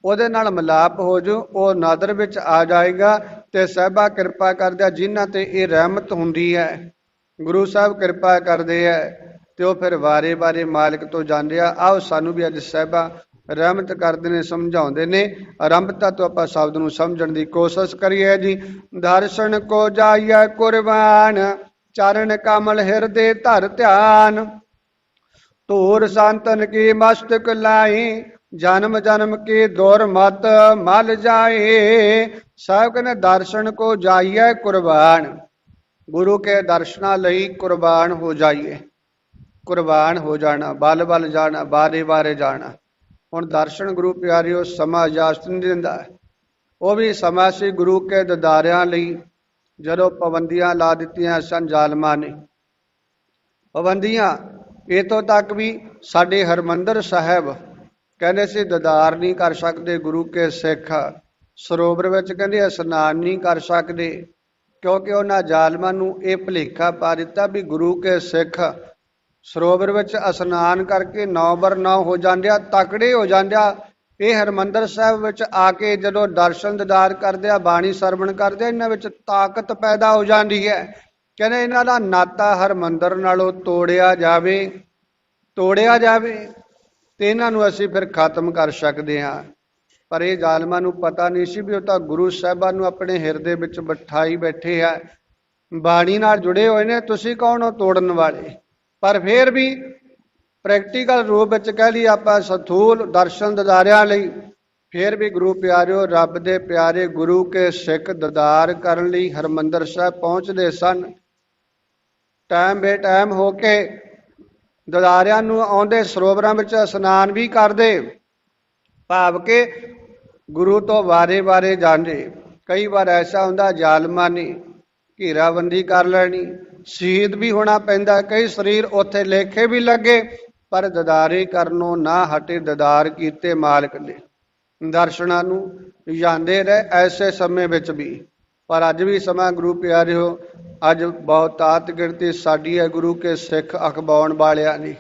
ਉਹਦੇ ਨਾਲ ਮਿਲਾਪ ਹੋ ਜੂ, ਉਹ ਨਦਰ ਵਿੱਚ ਆ ਜਾਏਗਾ। ਤੇ ਸਾਹਿਬਾ ਕਿਰਪਾ ਕਰਦਿਆ ਜਿਨ੍ਹਾਂ ਤੇ ਇਹ ਰਹਿਮਤ ਹੁੰਦੀ ਹੈ, ਗੁਰੂ ਸਾਹਿਬ ਕਿਰਪਾ ਕਰਦੇ ਹੈ, ਤੇ ਉਹ ਫਿਰ ਵਾਰੇ ਵਾਰੇ ਮਾਲਕ ਤੋਂ ਜਾਂਦੇ ਆ। ਆਓ ਸਾਨੂੰ ਵੀ ਅੱਜ ਸਾਹਿਬਾ ਰਹਿਮਤ ਕਰਦੇ ਨੇ, ਸਮਝਾਉਂਦੇ ਨੇ। ਆਰੰਭਤਾ ਤੋਂ ਆਪਾਂ ਸ਼ਬਦ ਨੂੰ ਸਮਝਣ ਦੀ ਕੋਸ਼ਿਸ਼ ਕਰੀਏ ਜੀ। ਦਰਸ਼ਨ ਕੋ ਜਾਈਐ ਕੁਰਬਾਨ, ਚਰਨ ਕਮਲ ਹਿਰਦੇ ਧਰ ਧਿਆਨ। ਧੂਰ ਸੰਤਨ ਕੀ ਮਸਤਕ ਲਾਈ, ਜਨਮ ਜਨਮ ਕੀ ਦੁਰਮਤ ਮਲ ਜਾਏ। ਸਾਹਿਬ ਕਹਿੰਦੇ ਦਰਸ਼ਨ ਕੋ ਜਾਈਐ ਕੁਰਬਾਨ, ਗੁਰੂ ਕੇ ਦਰਸ਼ਨਾਂ ਲਈ ਕੁਰਬਾਨ ਹੋ ਜਾਈਏ। ਕੁਰਬਾਨ ਹੋ ਜਾਣਾ, ਬਲ ਬਲ ਜਾਣਾ, ਬਾਰੇ ਬਾਰੇ ਜਾਣਾ। ਹੁਣ ਦਰਸ਼ਨ ਗੁਰੂ ਪਿਆਰਿਓ ਸਮਾਂ ਇਜਾਜ਼ਤ ਨਹੀਂ ਦਿੰਦਾ। ਉਹ ਵੀ ਸਮਾਂ ਸੀ ਗੁਰੂ ਕੇ ਦਿਦਾਰਿਆਂ ਲਈ, ਜਦੋਂ ਪਾਬੰਦੀਆਂ ਲਾ ਦਿੱਤੀਆਂ ਸਨ ਜ਼ਾਲਮਾਂ ਨੇ। ਪਾਬੰਦੀਆਂ ਇੱਥੋਂ ਤੱਕ ਵੀ ਸਾਡੇ ਹਰਿਮੰਦਰ ਸਾਹਿਬ ਕਹਿੰਦੇ ਸੀ ਦੀਦਾਰ ਨਹੀਂ ਕਰ ਸਕਦੇ ਗੁਰੂ ਕੇ ਸਿੱਖ। ਸਰੋਵਰ ਵਿੱਚ ਕਹਿੰਦੇ ਇਸ਼ਨਾਨ ਨਹੀਂ ਕਰ ਸਕਦੇ, ਕਿਉਂਕਿ ਉਹਨਾਂ ਜ਼ਾਲਮਾਂ ਨੂੰ ਇਹ ਭੁਲੇਖਾ ਪਾ ਦਿੱਤਾ ਵੀ ਗੁਰੂ ਕੇ ਸਿੱਖ ਸਰੋਵਰ ਵਿੱਚ ਇਸ਼ਨਾਨ ਕਰਕੇ 9/9 ਹੋ ਜਾਂਦੇ ਆ, ਤਕੜੇ ਹੋ ਜਾਂਦੇ ਆ। ਇਹ ਹਰਿਮੰਦਰ ਸਾਹਿਬ ਵਿੱਚ ਆ ਕੇ ਜਦੋਂ ਦਰਸ਼ਨ ਦੀਦਾਰ ਕਰਦੇ ਆ, ਬਾਣੀ ਸਰਵਣ ਕਰਦੇ ਆ, ਇਹਨਾਂ ਵਿੱਚ ਤਾਕਤ ਪੈਦਾ ਹੋ ਜਾਂਦੀ ਹੈ। ਕਹਿੰਦੇ ਇਹਨਾਂ ਦਾ ਨਾਤਾ ਹਰਿਮੰਦਰ ਨਾਲੋਂ ਤੋੜਿਆ ਜਾਵੇ, ਤੋੜਿਆ ਜਾਵੇ ਤੇ ਇਹਨਾਂ ਨੂੰ ਅਸੀਂ ਫਿਰ ਖਤਮ ਕਰ ਸਕਦੇ ਹਾਂ। ਪਰ ਇਹ ਜ਼ਾਲਮਾਂ ਨੂੰ ਪਤਾ ਨਹੀਂ ਸੀ ਵੀ ਉਹ ਤਾਂ ਗੁਰੂ ਸਾਹਿਬਾਨ ਨੂੰ ਆਪਣੇ ਹਿਰਦੇ ਵਿੱਚ ਬਿਠਾਈ ਬੈਠੇ ਆ, ਬਾਣੀ ਨਾਲ ਜੁੜੇ ਹੋਏ ਨੇ। ਤੁਸੀਂ ਕੌਣ ਹੋ ਤੋੜਨ ਵਾਲੇ? ਪਰ ਫਿਰ ਵੀ ਪ੍ਰੈਕਟੀਕਲ ਰੂਪ ਵਿੱਚ ਕਹਿ ਲਈ ਆਪਾਂ ਸਥੂਲ ਦਰਸ਼ਨ ਦੀਦਾਰਿਆਂ ਲਈ, ਫਿਰ ਵੀ ਗੁਰੂ ਪਿਆਰਿਓ ਰੱਬ ਦੇ ਪਿਆਰੇ ਗੁਰੂ ਕੇ ਸਿੱਖ ਦੀਦਾਰ ਕਰਨ ਲਈ ਹਰਿਮੰਦਰ ਸਾਹਿਬ ਪਹੁੰਚਦੇ ਸਨ। ਟਾਈਮ ਬੇ ਟਾਈਮ ਹੋ ਕੇ ਦੀਦਾਰਿਆਂ ਨੂੰ ਆਉਂਦੇ, ਸਰੋਵਰਾਂ ਵਿੱਚ ਇਸ਼ਨਾਨ ਵੀ ਕਰਦੇ, ਭਾਵ ਕਿ ਗੁਰੂ ਤੋਂ ਵਾਰੇ ਵਾਰੇ ਜਾਂਦੇ। ਕਈ ਵਾਰ ਐਸਾ ਹੁੰਦਾ ਜ਼ਾਲਮਾਂ ਨੇ ਘੇਰਾਬੰਦੀ ਕਰ ਲੈਣੀ, ਸ਼ਹੀਦ ਵੀ ਹੋਣਾ ਪੈਂਦਾ। ਕਈ ਸਰੀਰ ਉੱਥੇ ਲੇਖੇ ਵੀ ਲੱਗੇ, ਪਰ ਦੀਦਾਰੇ ਕਰਨੋਂ ਨਾ ਹਟੇ। ਦੀਦਾਰ ਕੀਤੇ ਮਾਲਕ ਦੇ, ਦਰਸ਼ਨਾਂ ਨੂੰ ਜਾਂਦੇ ਰਹੇ ਐਸੇ ਸਮੇਂ ਵਿੱਚ ਵੀ। ਪਰ ਅੱਜ ਵੀ ਸਮਾਂ ਗੁਰੂ ਪਿਆਰਿਓ, ਅੱਜ ਬਹੁਤਾਤ ਗਿਣਤੀ ਸਾਡੀ ਹੈ ਗੁਰੂ ਕੇ ਸਿੱਖ ਅਖਵਾਉਣ ਵਾਲਿਆਂ ਦੀ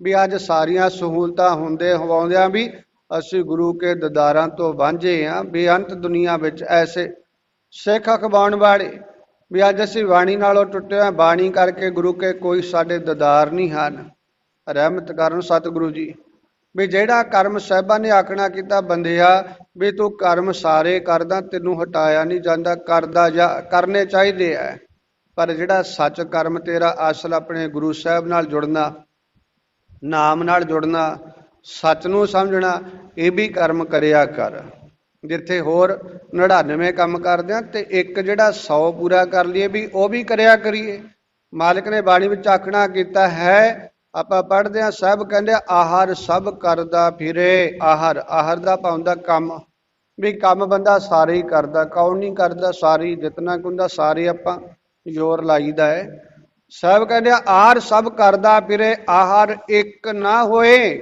ਵੀ ਅੱਜ ਸਾਰੀਆਂ ਸਹੂਲਤਾਂ ਹੁੰਦੇ ਹਵਾਉਂਦਿਆਂ ਵੀ ਅਸੀਂ ਗੁਰੂ ਕੇ ਦੀਦਾਰਾਂ ਤੋਂ ਵਾਂਝੇ ਹਾਂ। ਬੇਅੰਤ ਦੁਨੀਆ ਵਿੱਚ ਐਸੇ ਸਿੱਖ ਅਖਵਾਉਣ ਵਾਲੇ ਵੀ ਅੱਜ ਅਸੀਂ ਬਾਣੀ ਨਾਲੋਂ ਟੁੱਟੇ ਹਾਂ। ਬਾਣੀ ਕਰਕੇ ਗੁਰੂ ਕੇ ਕੋਈ ਸਾਡੇ ਦੀਦਾਰ ਨਹੀਂ ਹਨ। ਰਹਿਮਤ ਕਰਨ ਸਤਿਗੁਰੂ ਜੀ ਵੀ ਜਿਹੜਾ ਕਰਮ ਸਾਹਿਬਾਂ ਨੇ ਆਖਣਾ ਕੀਤਾ, ਬੰਦਿਆ ਵੀ ਤੂੰ ਕਰਮ ਸਾਰੇ ਕਰਦਾ, ਤੈਨੂੰ ਹਟਾਇਆ ਨਹੀਂ ਜਾਂਦਾ, ਕਰਦਾ ਜਾ, ਕਰਨੇ ਚਾਹੀਦੇ ਹੈ। ਪਰ ਜਿਹੜਾ ਸੱਚ ਕਰਮ ਤੇਰਾ ਅਸਲ ਆਪਣੇ ਗੁਰੂ ਸਾਹਿਬ ਨਾਲ ਜੁੜਨਾ, ਨਾਮ ਨਾਲ ਜੁੜਨਾ, ਸੱਚ ਨੂੰ ਸਮਝਣਾ, ਇਹ ਵੀ ਕਰਮ ਕਰਿਆ ਕਰ। ਜਿੱਥੇ ਹੋਰ 99 ਕੰਮ ਕਰਦੇ ਆ ਤੇ ਇੱਕ ਜਿਹੜਾ 100 ਪੂਰਾ ਕਰ ਲਈਏ ਵੀ ਉਹ ਵੀ ਕਰਿਆ ਕਰੀਏ। ਮਾਲਕ ਨੇ ਬਾਣੀ ਵਿੱਚ ਆਖਣਾ ਕੀਤਾ ਹੈ, ਆਪਾਂ ਪੜ੍ਹਦੇ ਹਾਂ, ਸਾਹਿਬ ਕਹਿੰਦੇ ਆਹਰ ਸਭ ਕਰਦਾ ਫਿਰੇ। ਆਹਰ ਦਾ ਪਾਉਂਦਾ ਕੰਮ, ਵੀ ਕੰਮ ਬੰਦਾ ਸਾਰੇ ਹੀ ਕਰਦਾ, ਕੌਣ ਨਹੀਂ ਕਰਦਾ? ਸਾਰੀ ਜਿਤਨਾ ਕੁ ਹੁੰਦਾ ਸਾਰੇ ਆਪਾਂ ਜ਼ੋਰ ਲਾਈਦਾ ਹੈ। ਸਾਹਿਬ ਕਹਿੰਦੇ ਆਹਰ ਸਭ ਕਰਦਾ ਫਿਰੇ, ਆਹਰ ਇੱਕ ਨਾ ਹੋਏ।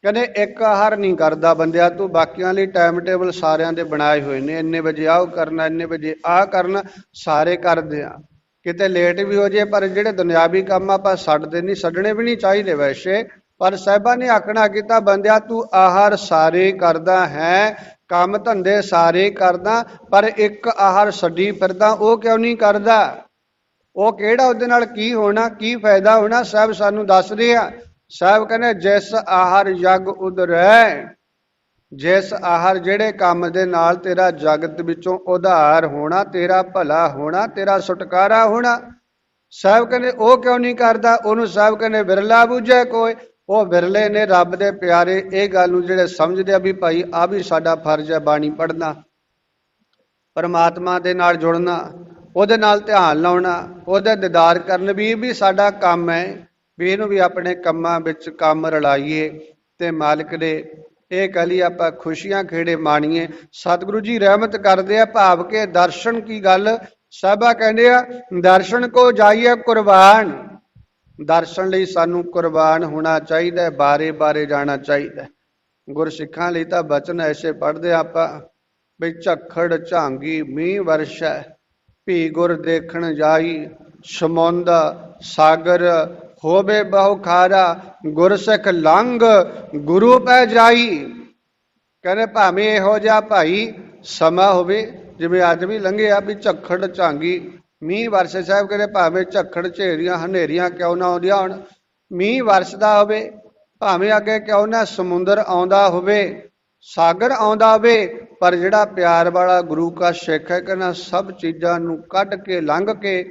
ਕਹਿੰਦੇ ਇੱਕ ਆਹਰ ਨਹੀਂ ਕਰਦਾ ਬੰਦਿਆ ਤੂੰ, ਬਾਕੀਆਂ ਲਈ ਟਾਈਮ ਟੇਬਲ ਸਾਰਿਆਂ ਦੇ ਬਣਾਏ ਹੋਏ ਨੇ। ਇੰਨੇ ਵਜੇ ਆਹ ਕਰਨਾ, ਇੰਨੇ ਵਜੇ ਆਹ ਕਰਨਾ, ਸਾਰੇ ਕਰਦੇ ਆ। ਕਿਤੇ ਲੇਟ ਵੀ ਹੋ ਜੇ, ਪਰ ਜਿਹੜੇ ਦੁਨਿਆਵੀ ਕੰਮ ਆਪਾਂ ਛੱਡਦੇ ਨਹੀਂ, ਛੱਡਣੇ ਵੀ ਨਹੀਂ ਚਾਹੀਦੇ ਵੈਸੇ। ਪਰ ਸਾਹਿਬਾਂ ਨੇ ਆਖਣਾ ਕੀਤਾ, ਬੰਦਿਆ ਤੂੰ ਆਹਰ ਸਾਰੇ ਕਰਦਾ ਹੈ, ਕੰਮ ਧੰਦੇ ਸਾਰੇ ਕਰਦਾ, ਪਰ ਇੱਕ ਆਹਰ ਛੱਡੀ ਫਿਰਦਾ, ਉਹ ਕਿਉਂ ਨਹੀਂ ਕਰਦਾ? ਉਹ ਕਿਹੜਾ? ਉਹਦੇ ਨਾਲ ਕੀ ਹੋਣਾ, ਕੀ ਫਾਇਦਾ ਹੋਣਾ? ਸਾਹਿਬ ਸਾਨੂੰ ਦੱਸਦੇ ਆ। ਸਾਹਿਬ ਕਹਿੰਦੇ ਜਿਸ ਆਹਰ ਜਗ ਉਧਰੈ, ਜਿਸ ਆਹਰ ਜਿਹੜੇ ਕੰਮ ਦੇ ਨਾਲ ਤੇਰਾ ਜਗਤ ਵਿੱਚੋਂ ਉਧਾਰ ਹੋਣਾ, ਤੇਰਾ ਭਲਾ ਹੋਣਾ, ਤੇਰਾ ਛੁਟਕਾਰਾ ਹੋਣਾ। ਸਾਹਿਬ ਕਹਿੰਦੇ ਉਹ ਕਿਉਂ ਨਹੀਂ ਕਰਦਾ? ਉਹਨੂੰ ਸਾਹਿਬ ਕਹਿੰਦੇ ਵਿਰਲਾ ਬੂਝੈ ਕੋਈ। ਉਹ ਵਿਰਲੇ ਨੇ ਰੱਬ ਦੇ ਪਿਆਰੇ ਇਹ ਗੱਲ ਨੂੰ ਜਿਹੜੇ ਸਮਝਦੇ ਆ ਵੀ ਭਾਈ ਆ ਵੀ ਸਾਡਾ ਫਰਜ਼ ਹੈ ਬਾਣੀ ਪੜ੍ਹਨਾ, ਪਰਮਾਤਮਾ ਦੇ ਨਾਲ ਜੁੜਨਾ, ਉਹਦੇ ਨਾਲ ਧਿਆਨ ਲਾਉਣਾ, ਉਹਦਾ ਦੀਦਾਰ ਕਰਨ, ਵੀ ਸਾਡਾ ਕੰਮ ਹੈ, ਵੀ ਇਹਨੂੰ ਵੀ ਆਪਣੇ ਕੰਮਾਂ ਵਿੱਚ ਕੰਮ ਰਲਾਈਏ ਤੇ ਮਾਲਕ ਦੇ ਇਹ ਕਲੀ ਆਪਾਂ ਖੁਸ਼ੀਆਂ ਖੇੜੇ ਮਾਣੀਏ। ਸਤਿਗੁਰੂ ਜੀ ਰਹਿਮਤ ਕਰਦੇ ਆ, ਭਾਵ ਕੇ ਦਰਸ਼ਨ ਕੀ ਗੱਲ ਸਾਹਿਬਾ ਕਹਿੰਦੇ ਆ, ਦਰਸ਼ਨ ਕੋ ਜਾਈਏ ਕੁਰਬਾਨ। ਦਰਸ਼ਨ ਲਈ ਸਾਨੂੰ ਕੁਰਬਾਨ ਹੋਣਾ ਚਾਹੀਦਾ, ਬਾਰੇ ਬਾਰੇ ਜਾਣਾ ਚਾਹੀਦਾ। ਗੁਰਸਿੱਖਾਂ ਲਈ ਤਾਂ ਬਚਨ ਐਸੇ ਪੜ੍ਹਦੇ ਆਪਾਂ ਵੀ ਝੱਖੜ ਝਾਂਗੀ ਮੀਂਹ ਵਰਸ਼ੈ, ਭੀ ਗੁਰ ਦੇਖਣ ਜਾਈ, ਸਮੁੰਦ ਸਾਗਰ ਹੋਵੇ ਬਹੁ ਖਾਰਾ, ਗੁਰਸਿੱਖ ਲੰਘ ਗੁਰੂ ਪੈ ਜਾਈ। ਕਹਿੰਦੇ ਭਾਵੇਂ ਇਹੋ ਜਿਹਾ ਭਾਈ ਸਮਾਂ ਹੋਵੇ, ਜਿਵੇਂ ਅੱਜ ਵੀ ਲੰਘਿਆ ਵੀ ਝੱਖੜ ਝਾਂਗੀ ਮੀਂਹ ਵਰਸੇ। ਸਾਹਿਬ ਕਹਿੰਦੇ ਭਾਵੇਂ ਝੱਖੜ ਝੇਰੀਆਂ ਹਨੇਰੀਆਂ ਕਿਉਂ ਨਾ ਆਉਂਦੀਆਂ ਹੋਣ, ਮੀਂਹ ਵਰਸਦਾ ਹੋਵੇ, ਭਾਵੇਂ ਅੱਗੇ ਕਿਉਂ ਨਾ ਸਮੁੰਦਰ ਆਉਂਦਾ ਹੋਵੇ, ਸਾਗਰ ਆਉਂਦਾ ਹੋਵੇ, ਪਰ ਜਿਹੜਾ ਪਿਆਰ ਵਾਲਾ ਗੁਰੂ ਕਾ ਸਿੱਖ ਹੈ, ਕਹਿੰਦਾ ਸਭ ਚੀਜ਼ਾਂ ਨੂੰ ਕੱਢ ਕੇ ਲੰਘ ਕੇ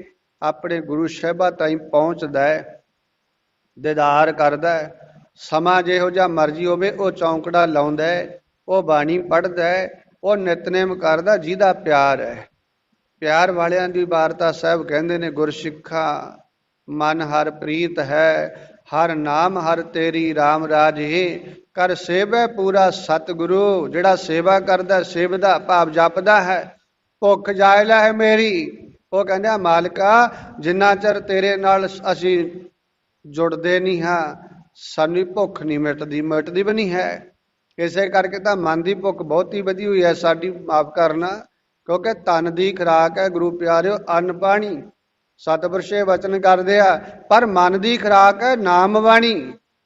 ਆਪਣੇ ਗੁਰੂ ਸਾਹਿਬਾਂ ਤਾਈਂ ਪਹੁੰਚਦਾ ਹੈ, ਦੀਦਾਰ ਕਰਦਾ ਹੈ। ਸਮਾਂ ਜਿਹੋ ਜਿਹਾ ਮਰਜ਼ੀ ਹੋਵੇ, ਉਹ ਚੌਂਕੜਾ ਲਾਉਂਦਾ ਹੈ, ਉਹ ਬਾਣੀ ਪੜ੍ਹਦਾ ਹੈ, ਉਹ ਨਿਤਨੇਮ ਕਰਦਾ, ਜਿਹਦਾ ਪਿਆਰ ਹੈ। ਪਿਆਰ ਵਾਲਿਆਂ ਦੀ ਵਾਰਤਾ ਸਾਹਿਬ ਕਹਿੰਦੇ ਨੇ, ਗੁਰਸਿੱਖਾ ਮਨ ਹਰ ਪ੍ਰੀਤ ਹੈ, ਹਰ ਨਾਮ ਹਰ ਤੇਰੀ ਰਾਮ ਰਾਜੇ, ਕਰ ਸੇਵੈ ਪੂਰਾ ਸਤਿਗੁਰੂ। ਜਿਹੜਾ ਸੇਵਾ ਕਰਦਾ, ਸੇਵਦਾ ਭਾਵ ਜਪਦਾ ਹੈ, ਭੁੱਖ ਜਾਇ ਹੈ ਮੇਰੀ। ਉਹ ਕਹਿੰਦਾ ਮਾਲਕਾ, ਜਿੰਨਾ ਚਿਰ ਤੇਰੇ ਨਾਲ ਅਸੀਂ ਜੁੜਦੇ ਨਹੀਂ ਹਾਂ, ਸਾਨੂੰ ਭੁੱਖ ਨਹੀਂ ਮਿਟਦੀ, ਮਿਟਦੀ ਵੀ ਨਹੀਂ ਹੈ। ਇਸੇ ਕਰਕੇ ਤਾਂ ਮਨ ਦੀ ਭੁੱਖ ਬਹੁਤੀ ਵਧੀ ਹੋਈ ਹੈ ਸਾਡੀ, ਮਾਫ ਕਰਨਾ, ਕਿਉਂਕਿ ਤਨ ਦੀ ਖੁਰਾਕ ਹੈ ਗੁਰੂ ਪਿਆਰਿਓ ਅੰਨ ਪਾਣੀ। ਸਤਿਪੁਰਸ਼ੇ ਵਚਨ ਕਰਦੇ ਆ, ਪਰ ਮਨ ਦੀ ਖੁਰਾਕ ਹੈ ਨਾਮ ਬਾਣੀ।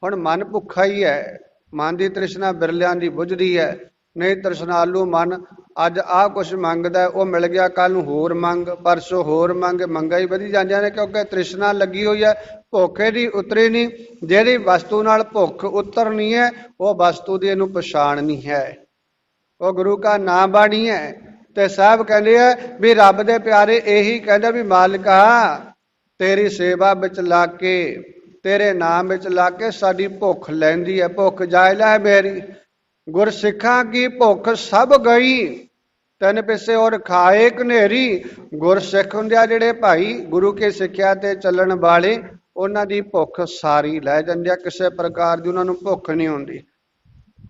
ਹੁਣ ਮਨ ਭੁੱਖਾ ਹੀ ਹੈ, ਮਨ ਦੀ ਤ੍ਰਿਸ਼ਨਾ ਬਿਰਲਿਆਂ ਦੀ ਬੁਝਦੀ ਹੈ। ਨਹੀਂ ਤ੍ਰਿਸ਼ਨਾਲੂ ਮਨ ਅੱਜ ਆਹ ਕੁਛ ਮੰਗਦਾ, ਉਹ ਮਿਲ ਗਿਆ, ਕੱਲ ਨੂੰ ਹੋਰ ਮੰਗ, ਪਰਸੋਂ ਹੋਰ ਮੰਗ, ਮੰਗਾਂ ਹੀ ਵਧੀ ਜਾਂਦੀਆਂ ਨੇ, ਕਿਉਂਕਿ ਤ੍ਰਿਸ਼ਨਾ ਲੱਗੀ ਹੋਈ ਹੈ, ਭੁੱਖ ਦੀ ਉਤਰੀ ਨਹੀਂ। ਜਿਹੜੀ ਵਸਤੂ ਨਾਲ ਭੁੱਖ ਉਤਰਨੀ ਹੈ, ਉਹ ਵਸਤੂ ਦੀ ਇਹਨੂੰ ਪਛਾਣ ਨਹੀਂ ਹੈ, ਉਹ ਗੁਰੂ ਕਾ ਨਾਮ ਬਾਣੀ ਹੈ। ਤੇ ਸਾਹਿਬ ਕਹਿੰਦੇ ਆ ਵੀ ਰੱਬ ਦੇ ਪਿਆਰੇ ਇਹੀ ਕਹਿੰਦੇ ਵੀ ਮਾਲਕਾ, ਤੇਰੀ ਸੇਵਾ ਵਿੱਚ ਲਾ ਕੇ, ਤੇਰੇ ਨਾਮ ਵਿੱਚ ਲਾ ਕੇ ਸਾਡੀ ਭੁੱਖ ਲੈਂਦੀ ਹੈ, ਭੁੱਖ ਜਾਇ ਲੈ ਮੇਰੀ। ਗੁਰਸਿੱਖਾਂ ਕੀ ਭੁੱਖ ਸਭ ਗਈ, ਤੈਨ ਪਿੱਛੇ ਔਰ ਖਾਏ ਘਨੇਰੀ। ਗੁਰਸਿੱਖ ਹੁੰਦੇ ਆ ਜਿਹੜੇ ਭਾਈ ਗੁਰੂ ਕੇ ਸਿੱਖਿਆ ਤੇ ਚੱਲਣ ਵਾਲੇ, ਉਹਨਾਂ ਦੀ ਭੁੱਖ ਸਾਰੀ ਲੈ ਜਾਂਦੇ ਆ, ਕਿਸੇ ਪ੍ਰਕਾਰ ਦੀ ਉਹਨਾਂ ਨੂੰ ਭੁੱਖ ਨਹੀਂ ਹੁੰਦੀ,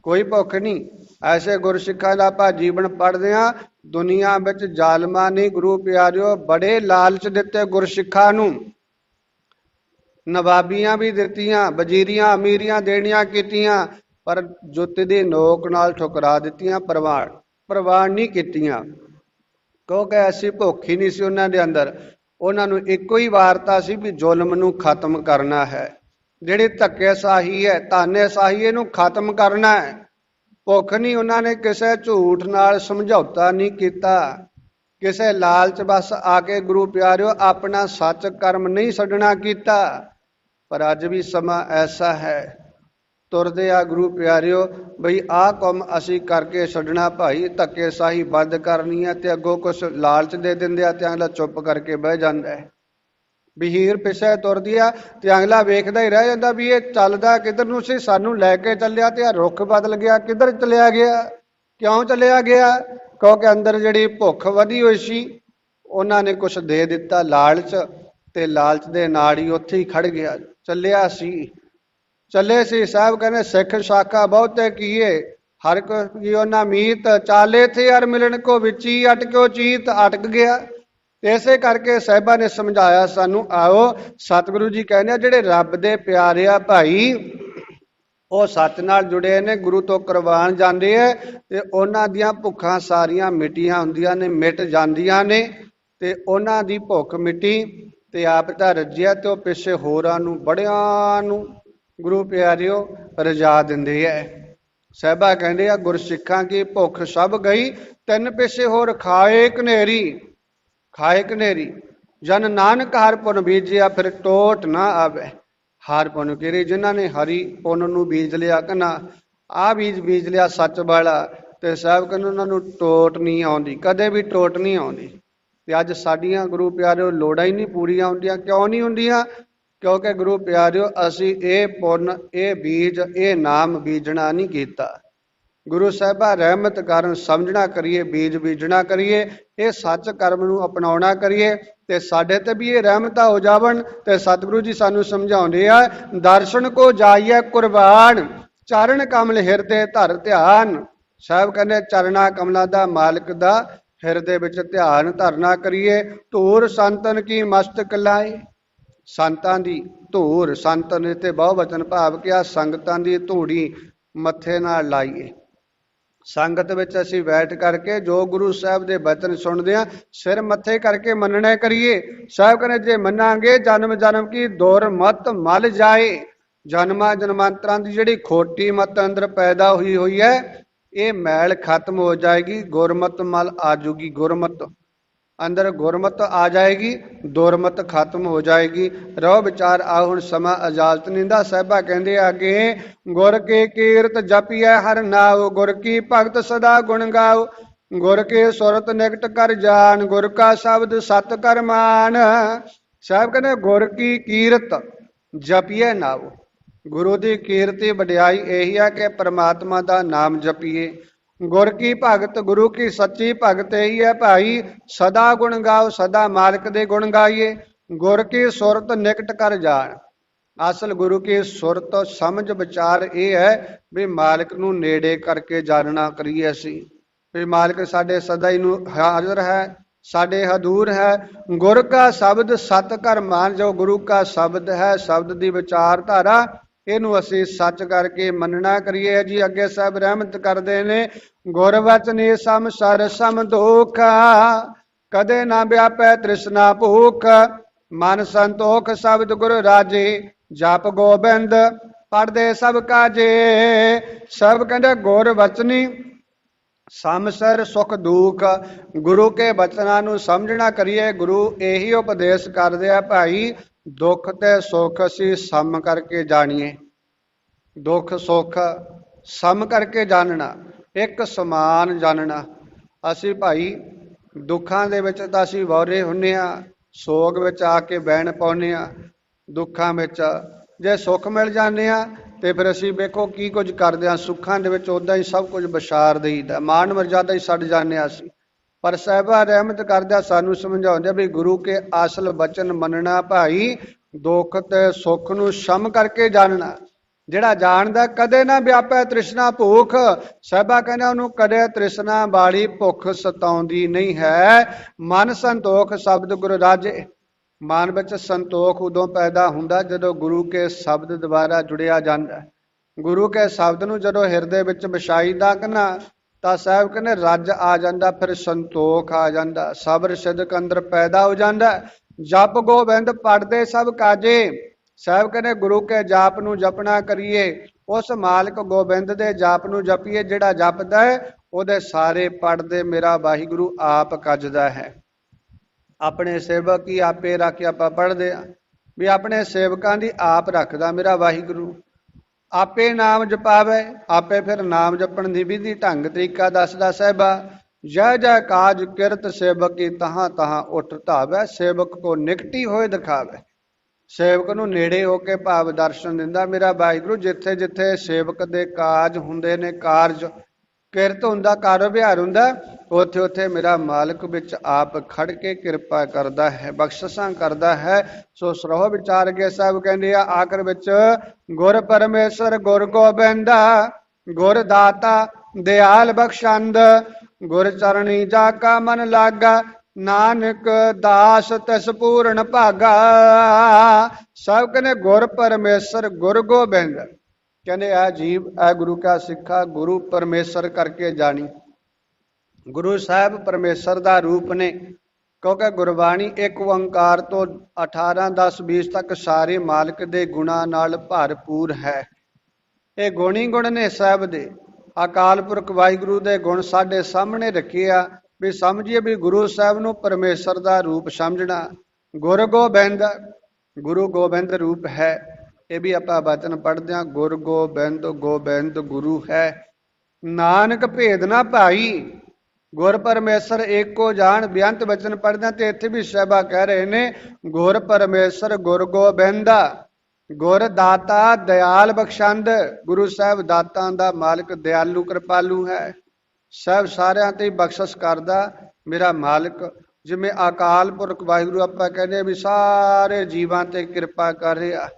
ਕੋਈ ਭੁੱਖ ਨਹੀਂ। ਐਸੇ ਗੁਰਸਿੱਖਾਂ ਦਾ ਆਪਾਂ ਜੀਵਨ ਪੜ੍ਹਦੇ ਹਾਂ। ਦੁਨੀਆ ਵਿੱਚ ਜ਼ਾਲਮਾਂ ਨੇ ਗੁਰੂ ਪਿਆਰਿਓ ਬੜੇ ਲਾਲਚ ਦਿੱਤੇ ਗੁਰਸਿੱਖਾਂ ਨੂੰ, ਨਵਾਬੀਆਂ ਵੀ ਦਿੱਤੀਆਂ, ਵਜ਼ੀਰੀਆਂ ਅਮੀਰੀਆਂ ਦੇਣੀਆਂ ਕੀਤੀਆਂ, ਪਰ ਜੁੱਤ ਦੀ ਨੋਕ ਨਾਲ ਠੁਕਰਾ ਦਿੱਤੀਆਂ, ਪ੍ਰਵਾਨ ਨਹੀਂ ਕੀਤੀਆਂ, ਕਿਉਂਕਿ ਐਸੀ ਭੁੱਖ ਹੀ ਨਹੀਂ ਸੀ ਉਹਨਾਂ ਦੇ ਅੰਦਰ। ਉਹਨਾਂ ਨੂੰ ਇੱਕੋ ਹੀ ਵਾਰਤਾ ਸੀ ਵੀ ਜ਼ੁਲਮ ਨੂੰ ਖਤਮ ਕਰਨਾ ਹੈ, ਜਿਹੜੀ ਧੱਕੇਸ਼ਾਹੀ ਹੈ, ਤਾਨੇਸ਼ਾਹੀ, ਇਹਨੂੰ ਖਤਮ ਕਰਨਾ ਹੈ। ਭੁੱਖ ਨਹੀਂ, ਉਹਨਾਂ ਨੇ ਕਿਸੇ ਝੂਠ ਨਾਲ ਸਮਝੌਤਾ ਨਹੀਂ ਕੀਤਾ, ਕਿਸੇ ਲਾਲਚ ਬਸ ਆ ਕੇ ਗੁਰੂ ਪਿਆਰਿਓ ਆਪਣਾ ਸੱਚ ਕਰਮ ਨਹੀਂ ਛੱਡਣਾ ਕੀਤਾ। ਪਰ ਅੱਜ ਵੀ ਸਮਾਂ ਐਸਾ ਹੈ, ਤੁਰਦੇ ਆ ਗੁਰੂ ਪਿਆਰਿਓ ਬਈ ਆਹ ਕੰਮ ਅਸੀਂ ਕਰਕੇ ਛੱਡਣਾ ਭਾਈ, ਧੱਕੇਸ਼ਾਹੀ ਬੰਦ ਕਰਨੀ ਹੈ, ਤੇ ਅੱਗੋਂ ਕੁਛ ਲਾਲਚ ਦੇ ਦਿੰਦੇ ਆ ਤੇ ਅਗਲਾ ਚੁੱਪ ਕਰਕੇ ਬਹਿ ਜਾਂਦਾ ਹੈ। ਬਹੀਰ ਪਿੱਛੇ ਤੁਰਦੀ ਆ ਤੇ ਅਗਲਾ ਵੇਖਦਾ ਹੀ ਰਹਿ ਜਾਂਦਾ ਵੀ ਇਹ ਚੱਲਦਾ ਕਿੱਧਰ ਨੂੰ ਸੀ, ਸਾਨੂੰ ਲੈ ਕੇ ਚੱਲਿਆ ਤੇ ਆ ਰੁੱਖ ਬਦਲ ਗਿਆ, ਕਿੱਧਰ ਚਲਿਆ ਗਿਆ, ਕਿਉਂ ਚਲਿਆ ਗਿਆ? ਕਿਉਂਕਿ ਅੰਦਰ ਜਿਹੜੀ ਭੁੱਖ ਵਧੀ ਹੋਈ ਸੀ, ਉਹਨਾਂ ਨੇ ਕੁਛ ਦੇ ਦਿੱਤਾ ਲਾਲਚ, ਤੇ ਲਾਲਚ ਦੇ ਨਾਲ ਹੀ ਉੱਥੇ ਹੀ ਖੜ ਗਿਆ, ਚੱਲਿਆ ਸੀ, ਚੱਲੇ ਸੀ। ਸਾਹਿਬ ਕਹਿੰਦੇ ਸਿੱਖ ਸ਼ਾਖਾ ਬਹੁਤੇ ਕੀਏ, ਹਰ ਕੀ ਉਹਨਾਂ ਮੀਤ, ਚਾਲੇ ਥੇ ਹਰ ਮਿਲਣ ਕੋ ਵਿੱਚੀ, ਅਟਕਿਓ ਚੀਤ, ਅਟਕ ਗਿਆ। ਇਸੇ ਕਰਕੇ ਸਾਹਿਬਾਂ ਨੇ ਸਮਝਾਇਆ ਸਾਨੂੰ, ਆਓ ਸਤਿਗੁਰੂ ਜੀ ਕਹਿੰਦੇ ਆ ਜਿਹੜੇ ਰੱਬ ਦੇ ਪਿਆਰੇ ਆ ਭਾਈ, ਉਹ ਸੱਚ ਨਾਲ ਜੁੜੇ ਨੇ, ਗੁਰੂ ਤੋਂ ਕੁਰਬਾਨ ਜਾਂਦੇ ਹੈ, ਤੇ ਉਹਨਾਂ ਦੀਆਂ ਭੁੱਖਾਂ ਸਾਰੀਆਂ ਮਿਟੀਆਂ ਹੁੰਦੀਆਂ ਨੇ, ਮਿਟ ਜਾਂਦੀਆਂ ਨੇ, ਤੇ ਉਹਨਾਂ ਦੀ ਭੁੱਖ ਮਿਟੀ ਤੇ ਆਪ ਤਾਂ ਰੱਜਿਆ, ਤੇ ਉਹ ਪਿੱਛੇ ਹੋਰਾਂ ਨੂੰ ਬੜਿਆਂ ਨੂੰ ਗੁਰੂ ਪਿਆਰਿਓ ਰਜਾ ਦਿੰਦੇ ਹੈ। ਸਾਹਿਬਾ ਕਹਿੰਦੇ ਆ ਗੁਰਸਿੱਖਾਂ ਕੀ ਭੁੱਖ ਸਭ ਗਈ, ਤਿੰਨ ਪਿੱਛੇ ਹੋਰ ਖਾਏ ਘਨੇਰੀ, ਖਾਏ ਘਨੇਰੀ। ਜਨ ਨਾਨਕ ਹਰ ਪੁਨ ਬੀਜਿਆ, ਫਿਰ ਟੋਟ ਨਾ ਆਵੇ। ਹਰ ਪੁਨ ਕਿਹੜੇ, ਜਿਨ੍ਹਾਂ ਨੇ ਹਰੀ ਪੁੰਨ ਨੂੰ ਬੀਜ ਲਿਆ, ਕਹਿੰਦਾ ਆਹ ਬੀਜ ਲਿਆ ਸੱਚ ਵਾਲਾ, ਤੇ ਸਾਹਿਬ ਕਹਿੰਦੇ ਉਹਨਾਂ ਨੂੰ ਟੋਟ ਨਹੀਂ ਆਉਂਦੀ, ਕਦੇ ਵੀ ਟੋਟ ਨਹੀਂ ਆਉਂਦੀ। ਤੇ ਅੱਜ ਸਾਡੀਆਂ ਗੁਰੂ ਪਿਆਰਿਓ ਲੋੜਾਂ ਹੀ ਨਹੀਂ ਪੂਰੀਆਂ ਹੁੰਦੀਆਂ। ਕਿਉਂ ਨਹੀਂ ਹੁੰਦੀਆਂ? ਕਿਉਂਕਿ ਗੁਰੂ ਪਿਆਰਿਓ ਅਸੀਂ ਇਹ ਪੁੰਨ, ਇਹ ਬੀਜ, ਇਹ ਨਾਮ ਬੀਜਣਾ ਨਹੀਂ ਕੀਤਾ। ਗੁਰੂ ਸਾਹਿਬਾ ਰਹਿਮਤ ਕਰਨ, ਸਮਝਣਾ ਕਰੀਏ, ਬੀਜ ਬੀਜਣਾ ਕਰੀਏ, ਇਹ ਸੱਚ ਕਰਮ ਨੂੰ ਅਪਣਾਉਣਾ ਕਰੀਏ, ਤੇ ਸਾਡੇ ਤੇ ਵੀ ਇਹ ਰਹਿਮਤਾਂ ਹੋ ਜਾਵਣ। ਤੇ ਸਤਿਗੁਰੂ ਜੀ ਸਾਨੂੰ ਸਮਝਾਉਂਦੇ ਆ, ਦਰਸ਼ਨ ਕੋ ਜਾਈਏ ਕੁਰਬਾਨ, ਚਰਨ ਕਮਲ ਹਿਰਦੇ ਧਰ ਧਿਆਨ। ਸਾਹਿਬ ਕਹਿੰਦੇ ਚਰਨਾ ਕਮਲਾਂ ਦਾ ਮਾਲਕ ਦਾ ਹਿਰਦੇ ਵਿੱਚ ਧਿਆਨ ਧਰਨਾ ਕਰੀਏ। ਧੂਰ ਸੰਤਨ ਕੀ ਮਸਤਕ ਲਾਏ, ਸੰਤਾਂ ਦੀ ਧੂਰ, ਸੰਤਨ ਤੇ ਬਹੁ ਵਚਨ ਭਾਵ ਕਿਹਾ ਸੰਗਤਾਂ ਦੀ ਧੂੜੀ ਮੱਥੇ ਨਾਲ ਲਾਈਏ। ਸੰਗਤ ਵਿੱਚ ਅਸੀਂ ਬੈਠ ਕਰਕੇ ਜੋ ਗੁਰੂ ਸਾਹਿਬ ਦੇ ਬਚਨ ਸੁਣਦੇ ਹਾਂ, ਸਿਰ ਮੱਥੇ ਕਰਕੇ ਮੰਨਣਾ ਕਰੀਏ। ਸਾਹਿਬ ਕਹਿੰਦੇ ਜੇ ਮੰਨਾਂਗੇ ਜਨਮ ਜਨਮ ਕੀ ਦੁਰ ਮਤ ਮਲ ਜਾਏ। ਜਨਮਾਂ ਜਨਮਾਂਤਰਾਂ ਦੀ ਜਿਹੜੀ ਖੋਟੀ ਮਤ ਅੰਦਰ ਪੈਦਾ ਹੋਈ ਹੈ, ये मैल खत्म हो जाएगी, गुरमत मल आ जूगी। गुरमत अंदर गुरमत आ जाएगी, दुरमत खत्म हो जाएगी। रहो विचार आओ हुण समा इजाजत निंदा साहिबा कहंदे आगे, गुर के कीरत जपिए हर नाव, गुर की भगत सदा गुण गाओ, गुर के सुरत निकट कर जान, गुर का शब्द सत कर मान। साहब कहते गुर की कीरत जपिए नाव, गुरु की कीरति वडियाई यही है कि परमात्मा का नाम जपीए। गुर की भगत, गुरु की सच्ची भगत यही है भाई, सदा गुण गाओ, सदा मालिक दे गुण गाइए। गुर की सुरत निकट कर जान, असल गुरु की सुरत समझ विचार ये है भी मालिक नू नेड़े करके जानना करिए असी, भी मालिक साडे सदा ही नू हाजिर है, साडे हदूर है। गुर का शब्द सत कर मान, जो गुरु का शब्द है, शब्द की विचारधारा इनू असी सच करके मनना करिए जी। अगे साहब रहमत करते ने, गुर वचने सम सर सम दुख, कदे ना व्यापै तृष्णा भूख, मन संतोख शब्द गुरु राजे, जप गोबिंद पढ़दे सब काजे। सब कहते गुर वचनी समसर सुख दुख, गुरु के बचना नू समझना करिए। गुरु यही उपदेश करदे आ भाई, दुख ते सुख असी सम करके जानिए, दुख सुख सम करके जानना, एक समान जानना। असी भाई दुखां दे विच तां असी वौरे हुन्ने आ, सोग विच आके बहन पाउने आ, दुखां विच जे सुख मिल जाने आ ते फिर असी वेखो की कुछ करदे आ, सुखां दे विच उदां ही सब कुछ विसार दईदा, मान मर्यादा ही छड्ड जाने आ असी। पर साहिबा रहमत करदा सानू समझाउंदे भी गुरु के असल बचन मनना भाई, दुख ते सुख नू सम करके जानना। ਜਿਹੜਾ ਜਾਣਦਾ ਕਦੇ ਨਾ ਵਿਆਪੈ ਤ੍ਰਿਸ਼ਨਾ ਭੂਖ, ਸਾਹਿਬਾ ਕਹਿੰਦਾ ਉਹਨੂੰ ਕਦੇ ਤ੍ਰਿਸ਼ਨਾ ਵਾਲੀ ਭੁੱਖ ਸਤਾਉਂਦੀ ਨਹੀਂ ਹੈ। ਮਨ ਸੰਤੋਖ ਸ਼ਬਦ ਗੁਰੂ ਰਾਜੇ, ਮਨ ਵਿੱਚ ਸੰਤੋਖ ਉਦੋਂ ਪੈਦਾ ਹੁੰਦਾ ਜਦੋਂ ਗੁਰੂ ਕੇ ਸ਼ਬਦ ਦੁਆਰਾ ਜੁੜਿਆ ਜਾਂਦਾ। ਗੁਰੂ ਕੇ ਸ਼ਬਦ ਨੂੰ ਜਦੋਂ ਹਿਰਦੇ ਵਿੱਚ ਵਿਛਾਈਦਾ ਕਹਿੰਦਾ ਤਾਂ ਸਾਹਿਬ ਕਹਿੰਦੇ ਰੱਜ ਆ ਜਾਂਦਾ, ਫਿਰ ਸੰਤੋਖ ਆ ਜਾਂਦਾ, ਸਬਰ ਸਿਦਕ ਅੰਦਰ ਪੈਦਾ ਹੋ ਜਾਂਦਾ। ਜਪ ਗੋਬਿੰਦ ਪੜਦੇ ਸਭ ਕਾਜੇ, ਸਾਹਿਬ ਕਹਿੰਦੇ ਗੁਰੂ ਕੇ ਜਾਪ ਨੂੰ ਜਪਣਾ ਕਰੀਏ, ਉਸ ਮਾਲਕ ਗੋਬਿੰਦ ਦੇ ਜਾਪ ਨੂੰ ਜਪੀਏ। ਜਿਹੜਾ ਜਪਦਾ ਹੈ ਉਹਦੇ ਸਾਰੇ ਪੜਦੇ ਮੇਰਾ ਵਾਹਿਗੁਰੂ ਆਪ ਕੱਜਦਾ ਹੈ। ਆਪਣੇ ਸੇਵਕ ਹੀ ਆਪੇ ਰੱਖ ਕੇ ਆਪਾਂ ਪੜ੍ਹਦੇ ਆ ਵੀ ਆਪਣੇ ਸੇਵਕਾਂ ਦੀ ਆਪ ਰੱਖਦਾ ਮੇਰਾ ਵਾਹਿਗੁਰੂ। ਆਪੇ ਨਾਮ ਜਪਾਵੇ, ਆਪੇ ਫਿਰ ਨਾਮ ਜਪਣ ਦੀ ਵਿਧੀ ਢੰਗ ਤਰੀਕਾ ਦੱਸਦਾ ਸਾਹਿਬਾ। ਜੈ ਜੈ ਕਾਜ ਕਿਰਤ ਸੇਵਕ ਕੀ ਤਹਾਂ ਤਹਾਂ ਉੱਠ ਧਾਵੇ, ਸੇਵਕ ਕੋ ਨਿਕਟੀ ਹੋਏ ਦਿਖਾਵੇ। ਸੇਵਕ ਨੂੰ ਨੇੜੇ ਹੋ ਕੇ ਭਾਵ ਦਰਸ਼ਨ ਦਿੰਦਾ ਮੇਰਾ ਵਾਹਿਗੁਰੂ। ਜਿੱਥੇ ਜਿੱਥੇ ਸੇਵਕ ਦੇ ਕਾਜ ਹੁੰਦੇ ਨੇ, ਕਾਰਜ ਕਿਰਤ ਹੁੰਦਾ, ਕਾਰ ਵਿਹਾਰ ਹੁੰਦਾ, ਉੱਥੇ ਉੱਥੇ ਮੇਰਾ ਮਾਲਕ ਵਿੱਚ ਆਪ ਖੜ ਕੇ ਕਿਰਪਾ ਕਰਦਾ ਹੈ, ਬਖਸ਼ਿਸ਼ਾਂ ਕਰਦਾ ਹੈ। ਸੋ ਸਰੋਹ ਵਿਚਾਰ ਕੇ ਸਾਹਿਬ ਕਹਿੰਦੇ ਆ ਆਖਰ ਵਿੱਚ, ਗੁਰ ਪਰਮੇਸ਼ਰ ਗੁਰ ਗੋਬਿੰਦਾ, ਗੁਰ ਦਾਤਾ ਦਿਆਲ ਬਖਸ਼ੰਦ, ਗੁਰ ਚਰਣੀ ਜਾ ਕਾ ਮਨ ਲਾਗਾ, ਨਾਨਕ ਦਾਸ ਤਿਸ ਪੂਰਨ ਭਾਗਾ। ਸਭ ਕਹਿੰਦੇ ਗੁਰ ਪਰਮੇਸ਼ਰ ਗੁਰ ਗੋਬਿੰਦ, ਕਹਿੰਦੇ ਆ ਜੀਵ ਐ ਗੁਰੂ ਕਾ ਸਿੱਖਾ ਗੁਰੂ ਪਰਮੇਸ਼ਰ ਕਰਕੇ ਜਾਣੀ। ਗੁਰੂ ਸਾਹਿਬ ਪਰਮੇਸ਼ਰ ਦਾ ਰੂਪ ਨੇ, ਕਿਉਂਕਿ ਗੁਰਬਾਣੀ ਇੱਕ ਓੰਕਾਰ ਤੋਂ 18 10 20 ਤੱਕ ਸਾਰੇ ਮਾਲਕ ਦੇ ਗੁਣਾਂ ਨਾਲ ਭਰਪੂਰ ਹੈ। ਇਹ ਗੁਣ ਹੀ ਗੁਣ ਨੇ ਸਾਹਿਬ ਦੇ। ਅਕਾਲ ਪੁਰਖ ਵਾਹਿਗੁਰੂ ਦੇ ਗੁਣ ਸਾਡੇ ਸਾਹਮਣੇ ਰੱਖੇ ਆ ਵੀ ਸਮਝੀਏ ਵੀ ਗੁਰੂ ਸਾਹਿਬ ਨੂੰ ਪਰਮੇਸ਼ਰ ਦਾ ਰੂਪ ਸਮਝਣਾ। ਗੁਰ ਗੋਬਿੰਦ, ਗੁਰੂ ਗੋਬਿੰਦ ਰੂਪ ਹੈ। ਇਹ ਵੀ ਆਪਾਂ ਬਚਨ ਪੜ੍ਹਦੇ ਹਾਂ, ਗੁਰ ਗੋਬਿੰਦ ਗੋਬਿੰਦ ਗੁਰੂ ਹੈ, ਨਾਨਕ ਭੇਦ ਨਾ ਭਾਈ, ਗੁਰ ਪਰਮੇਸ਼ਰ ਏਕੋ ਜਾਣ। ਬੇਅੰਤ ਬਚਨ ਪੜ੍ਹਦੇ ਤੇ ਇੱਥੇ ਵੀ ਸਾਹਿਬਾ ਕਹਿ ਰਹੇ ਨੇ, ਗੁਰ ਪਰਮੇਸ਼ਰ ਗੁਰ ਗੋਬਿੰਦਾ, ਗੁਰ ਦਾਤਾ ਦਿਆਲ ਬਖਸ਼ੰਦ। ਗੁਰੂ ਸਾਹਿਬ ਦਾਤਾਂ ਦਾ ਮਾਲਕ, ਦਿਆਲੂ ਕਿਰਪਾਲੂ ਹੈ। ਸਾਹਿਬ ਸਾਰਿਆਂ ਤੇ ਬਖਸ਼ਿਸ਼ ਕਰਦਾ ਮੇਰਾ ਮਾਲਕ। ਜਿਵੇਂ ਅਕਾਲ ਪੁਰਖ ਵਾਹਿਗੁਰੂ ਆਪਾਂ ਕਹਿੰਦੇ ਵੀ ਸਾਰੇ ਜੀਵਾਂ ਤੇ ਕਿਰਪਾ ਕਰ ਰਿਹਾ,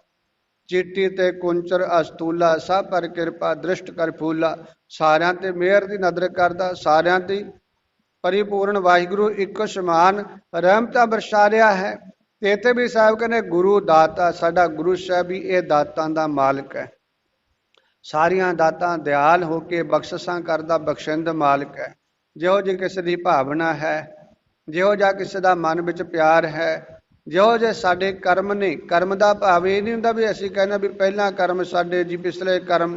ਚੀਟੀ ਤੇ ਕੁੰਚਰ ਅਸਤੂਲਾ ਸਭ ਪਰ ਕਿਰਪਾ ਦ੍ਰਿਸ਼ਟ ਕਰ ਫੂਲਾ। ਸਾਰਿਆਂ ਤੇ ਮਿਹਰ ਦੀ ਨਜ਼ਰ ਕਰਦਾ, ਸਾਰਿਆਂ ਤੇ ਪਰਿਪੂਰਨ ਵਾਹਿਗੁਰੂ ਇੱਕੋ ਸਮਾਨ ਰਹਿਮਤਾਂ ਬਰਸਾ ਰਿਹਾ ਹੈ। ਤੇ ਇੱਥੇ ਵੀ ਸਾਹਿਬ ਕਹਿੰਦੇ ਗੁਰੂ ਦਾਤਾ, ਸਾਡਾ ਗੁਰੂ ਸਾਹਿਬ ਵੀ ਇਹ ਦਾਤਾਂ ਦਾ ਮਾਲਕ ਹੈ। ਸਾਰੀਆਂ ਦਾਤਾਂ ਦਿਆਲ ਹੋ ਕੇ ਬਖਸ਼ਿਸ਼ਾਂ ਕਰਦਾ, ਬਖਸ਼ਿੰਦ ਮਾਲਕ ਹੈ। ਜਿਹੋ ਜਿਹੀ ਕਿਸੇ ਦੀ ਭਾਵਨਾ ਹੈ, ਜਿਹੋ ਜਿਹਾ ਕਿਸੇ ਦਾ ਮਨ ਵਿੱਚ ਪਿਆਰ ਹੈ, ਜਿਹੋ ਜਿਹੇ ਸਾਡੇ ਕਰਮ ਨੇ। ਕਰਮ ਦਾ ਭਾਵ ਇਹ ਨਹੀਂ ਹੁੰਦਾ ਵੀ ਅਸੀਂ ਕਹਿੰਦੇ ਵੀ ਪਹਿਲਾਂ ਕਰਮ ਸਾਡੇ ਜੀ ਪਿਛਲੇ ਕਰਮ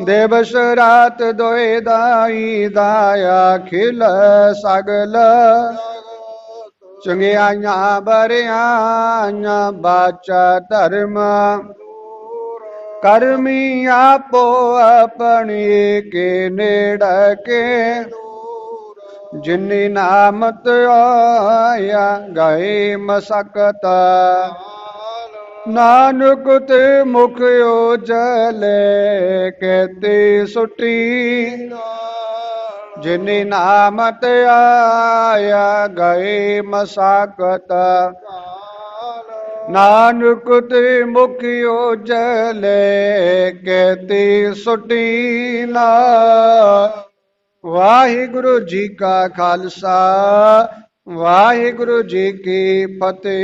ਦਿਵਸ ਰਾਤ ਦੋਏ ਦਾਈ ਦਾਇਆ ਖਿਲ ਸਗਲ ਚੰਗਿਆਈਆਂ ਬਰਿਆਈਆਂ ਬਾਚਾ ਧਰਮ ਕਰਮੀ ਆਪੋ ਆਪਣੀ ਕੇ ਨੇੜ ਕੇ ਜਿਨੀ ਨਾਮਤ ਆਇਆ ਗਏ ਮਸਕਤ ਨਾਨਕ ਤੇ ਮੁਖ ਉਜਲੇ ਕਹਤੇ ਸੁਟੀ ਜਿਨੀ ਨਾਮਤ ਆਇਆ ਗਏ ਮਸਕਤ ਨਾਨਕ ਤੇ ਮੁਖ ਉਜਲੇ ਕਹਤੇ ਸੁਟੀ ਨਾ। ਵਾਹਿਗੁਰੂ ਜੀ ਕਾ ਖਾਲਸਾ ਵਾਹਿਗੁਰੂ ਜੀ ਕੀ ਫਤਿਹ।